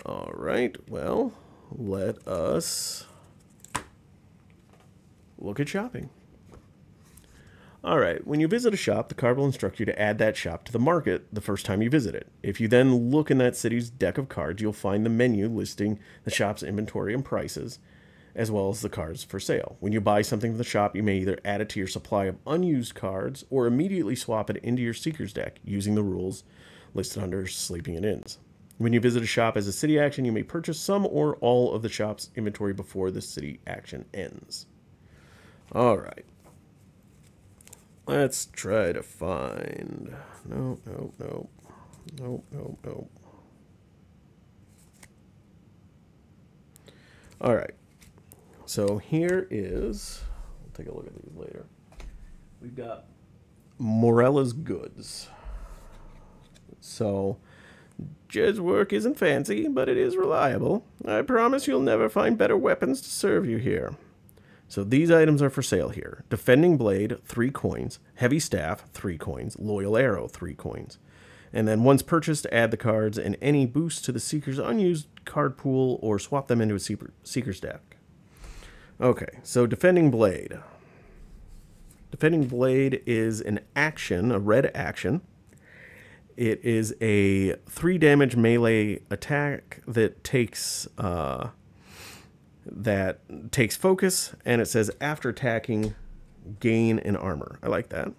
All right, well, let us look at shopping. All right, when you visit a shop, the card will instruct you to add that shop to the market the first time you visit it. If you then look in that city's deck of cards, you'll find the menu listing the shop's inventory and prices, as well as the cards for sale. When you buy something from the shop, you may either add it to your supply of unused cards or immediately swap it into your Seeker's deck using the rules listed under Sleeping in Inns. When you visit a shop as a city action, you may purchase some or all of the shop's inventory before the city action ends. All right. Let's try to find... No. All right. So here is... We'll take a look at these later. We've got Morella's Goods. So... Jed's work isn't fancy, but it is reliable. I promise you'll never find better weapons to serve you here. So these items are for sale here. Defending Blade, 3 coins. Heavy Staff, 3 coins. Loyal Arrow, 3 coins. And then once purchased, add the cards and any boost to the Seeker's unused card pool or swap them into a Seeker's deck. Okay, so Defending Blade. Defending Blade is an action, a red action. It is a 3 damage melee attack that takes focus, and it says after attacking, gain an armor. I like that.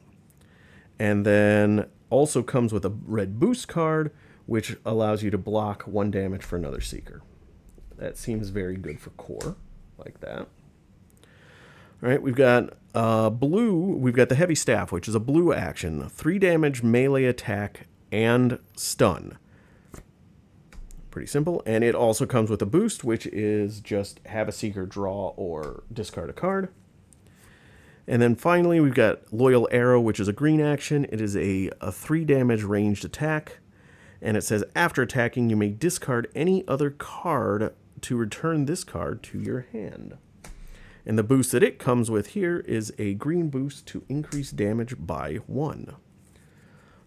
And then also comes with a red boost card, which allows you to block 1 damage for another Seeker. That seems very good for Khor. Like that. All right, we've got blue. We've got the Heavy Staff, which is a blue action. 3 damage melee attack and stun. Pretty simple. And it also comes with a boost, which is just have a Seeker draw or discard a card. And then finally, we've got Loyal Arrow, which is a green action. It is a 3 damage ranged attack. And it says, after attacking, you may discard any other card to return this card to your hand. And the boost that it comes with here is a green boost to increase damage by 1.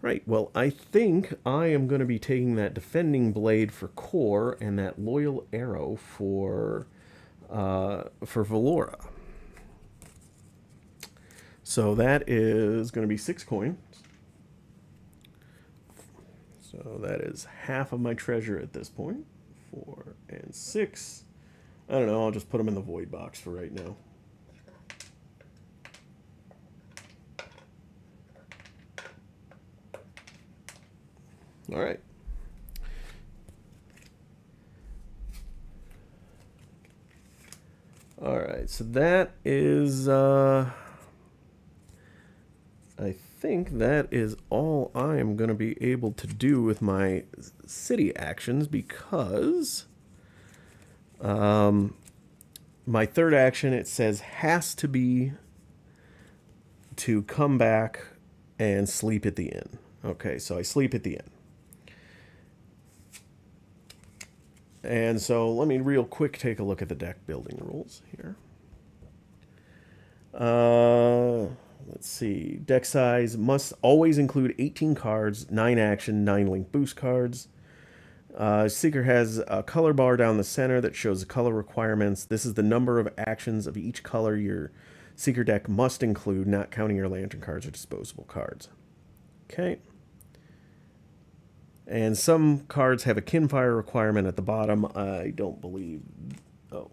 Right, well, I think I am going to be taking that Defending Blade for Khor and that Loyal Arrow for Valora. So that is going to be 6 coins. So that is half of my treasure at this point. 4 and 6. I don't know, I'll just put them in the void box for right now. All right. All right, so that is, I think that is all I am going to be able to do with my city actions, because my third action, it says, has to be to come back and sleep at the inn. Okay, so I sleep at the inn. And so let me real quick take a look at the deck building rules here. Let's see. Deck size must always include 18 cards, 9 action, 9 link boost cards. Seeker has a color bar down the center that shows the color requirements. This is the number of actions of each color your Seeker deck must include, not counting your lantern cards or disposable cards. Okay. And some cards have a Kinfire requirement at the bottom. I don't believe... Oh.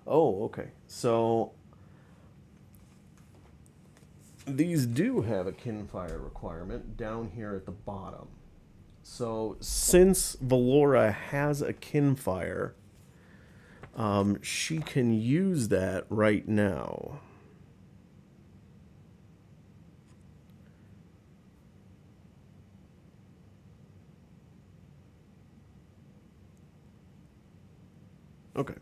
Oh, okay. So these do have a Kinfire requirement down here at the bottom. So since Valora has a Kinfire, she can use that right now. Okay,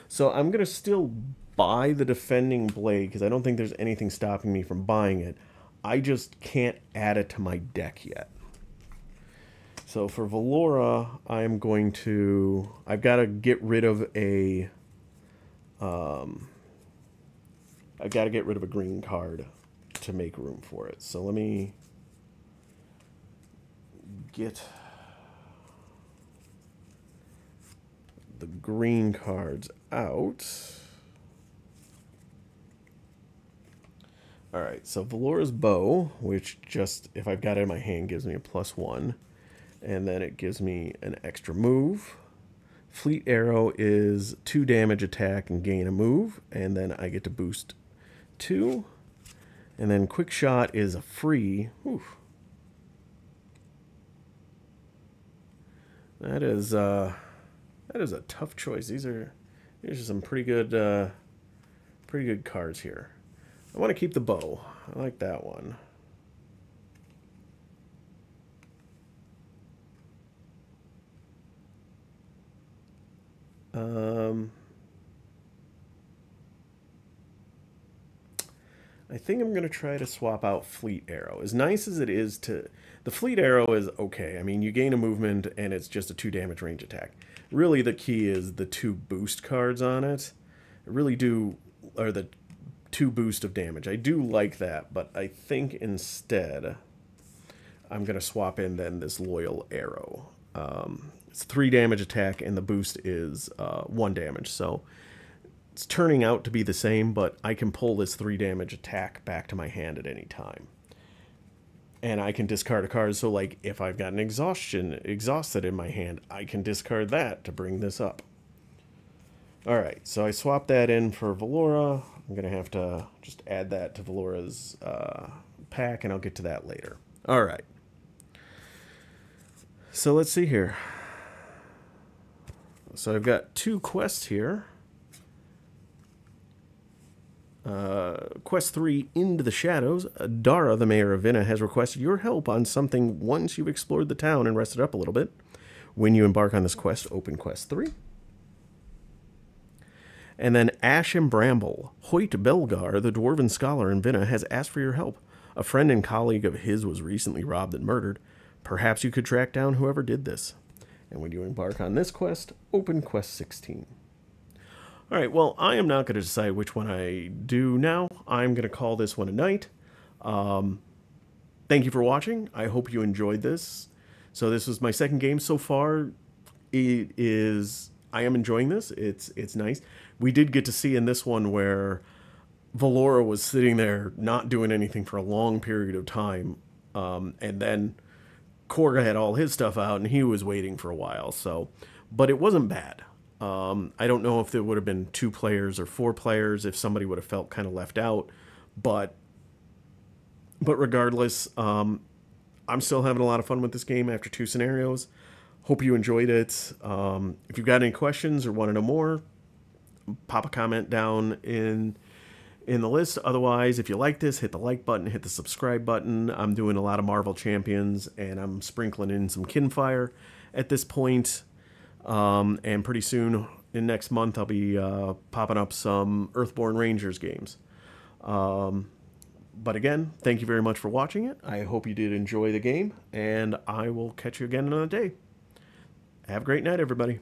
so I'm going to still buy the Defending Blade because I don't think there's anything stopping me from buying it. I just can't add it to my deck yet. So for Valora, I'm going to... I've got to get rid of a... I've got to get rid of a green card to make room for it. So let me get the green cards out. Alright, so Valora's Bow, which just, if I've got it in my hand, gives me a +1. And then it gives me an extra move. Fleet Arrow is 2 damage attack and gain a move. And then I get to boost 2. And then Quick Shot is a free. Oof. That is a tough choice. These are some pretty good cards here. I want to keep the bow. I like that one. I think I'm going to try to swap out Fleet Arrow. As nice as it is to... The Fleet Arrow is okay. I mean, you gain a movement, and it's just a 2 damage range attack. Really, the key is the 2 boost cards on it. I really do... Or the 2 boost of damage. I do like that, but I think instead I'm going to swap in then this Loyal Arrow. It's 3 damage attack, and the boost is 1 damage. So It's turning out to be the same, but I can pull this 3 damage attack back to my hand at any time. And I can discard a card, so like if I've got an exhausted in my hand, I can discard that to bring this up. Alright, so I swapped that in for Valora. I'm going to have to just add that to Valora's pack, and I'll get to that later. Alright. So let's see here. So I've got 2 quests here. Quest 3, Into the Shadows. Dara, the mayor of Vinna, has requested your help on something once you've explored the town and rested up a little bit. When you embark on this quest, open Quest 3. And then Ash and Bramble. Hoyt Belgar, the dwarven scholar in Vinna, has asked for your help. A friend and colleague of his was recently robbed and murdered. Perhaps you could track down whoever did this. And when you embark on this quest, open Quest 16. Alright, well, I am not going to decide which one I do now. I'm going to call this one a night. Thank you for watching. I hope you enjoyed this. So this was my second game so far. I am enjoying this. It's nice. We did get to see in this one where Valora was sitting there not doing anything for a long period of time. And then Khor had all his stuff out and he was waiting for a while. So, but it wasn't bad. I don't know if there would have been 2 players or 4 players, if somebody would have felt kind of left out, but regardless, I'm still having a lot of fun with this game after 2 scenarios. Hope you enjoyed it. If you've got any questions or want to know more, pop a comment down in the list. Otherwise, if you like this, hit the like button, hit the subscribe button. I'm doing a lot of Marvel Champions, and I'm sprinkling in some Kinfire at this point. And pretty soon, in next month, I'll be popping up some Earthborn Rangers games. But again, thank you very much for watching it. I hope you did enjoy the game, and I will catch you again another day. Have a great night, everybody.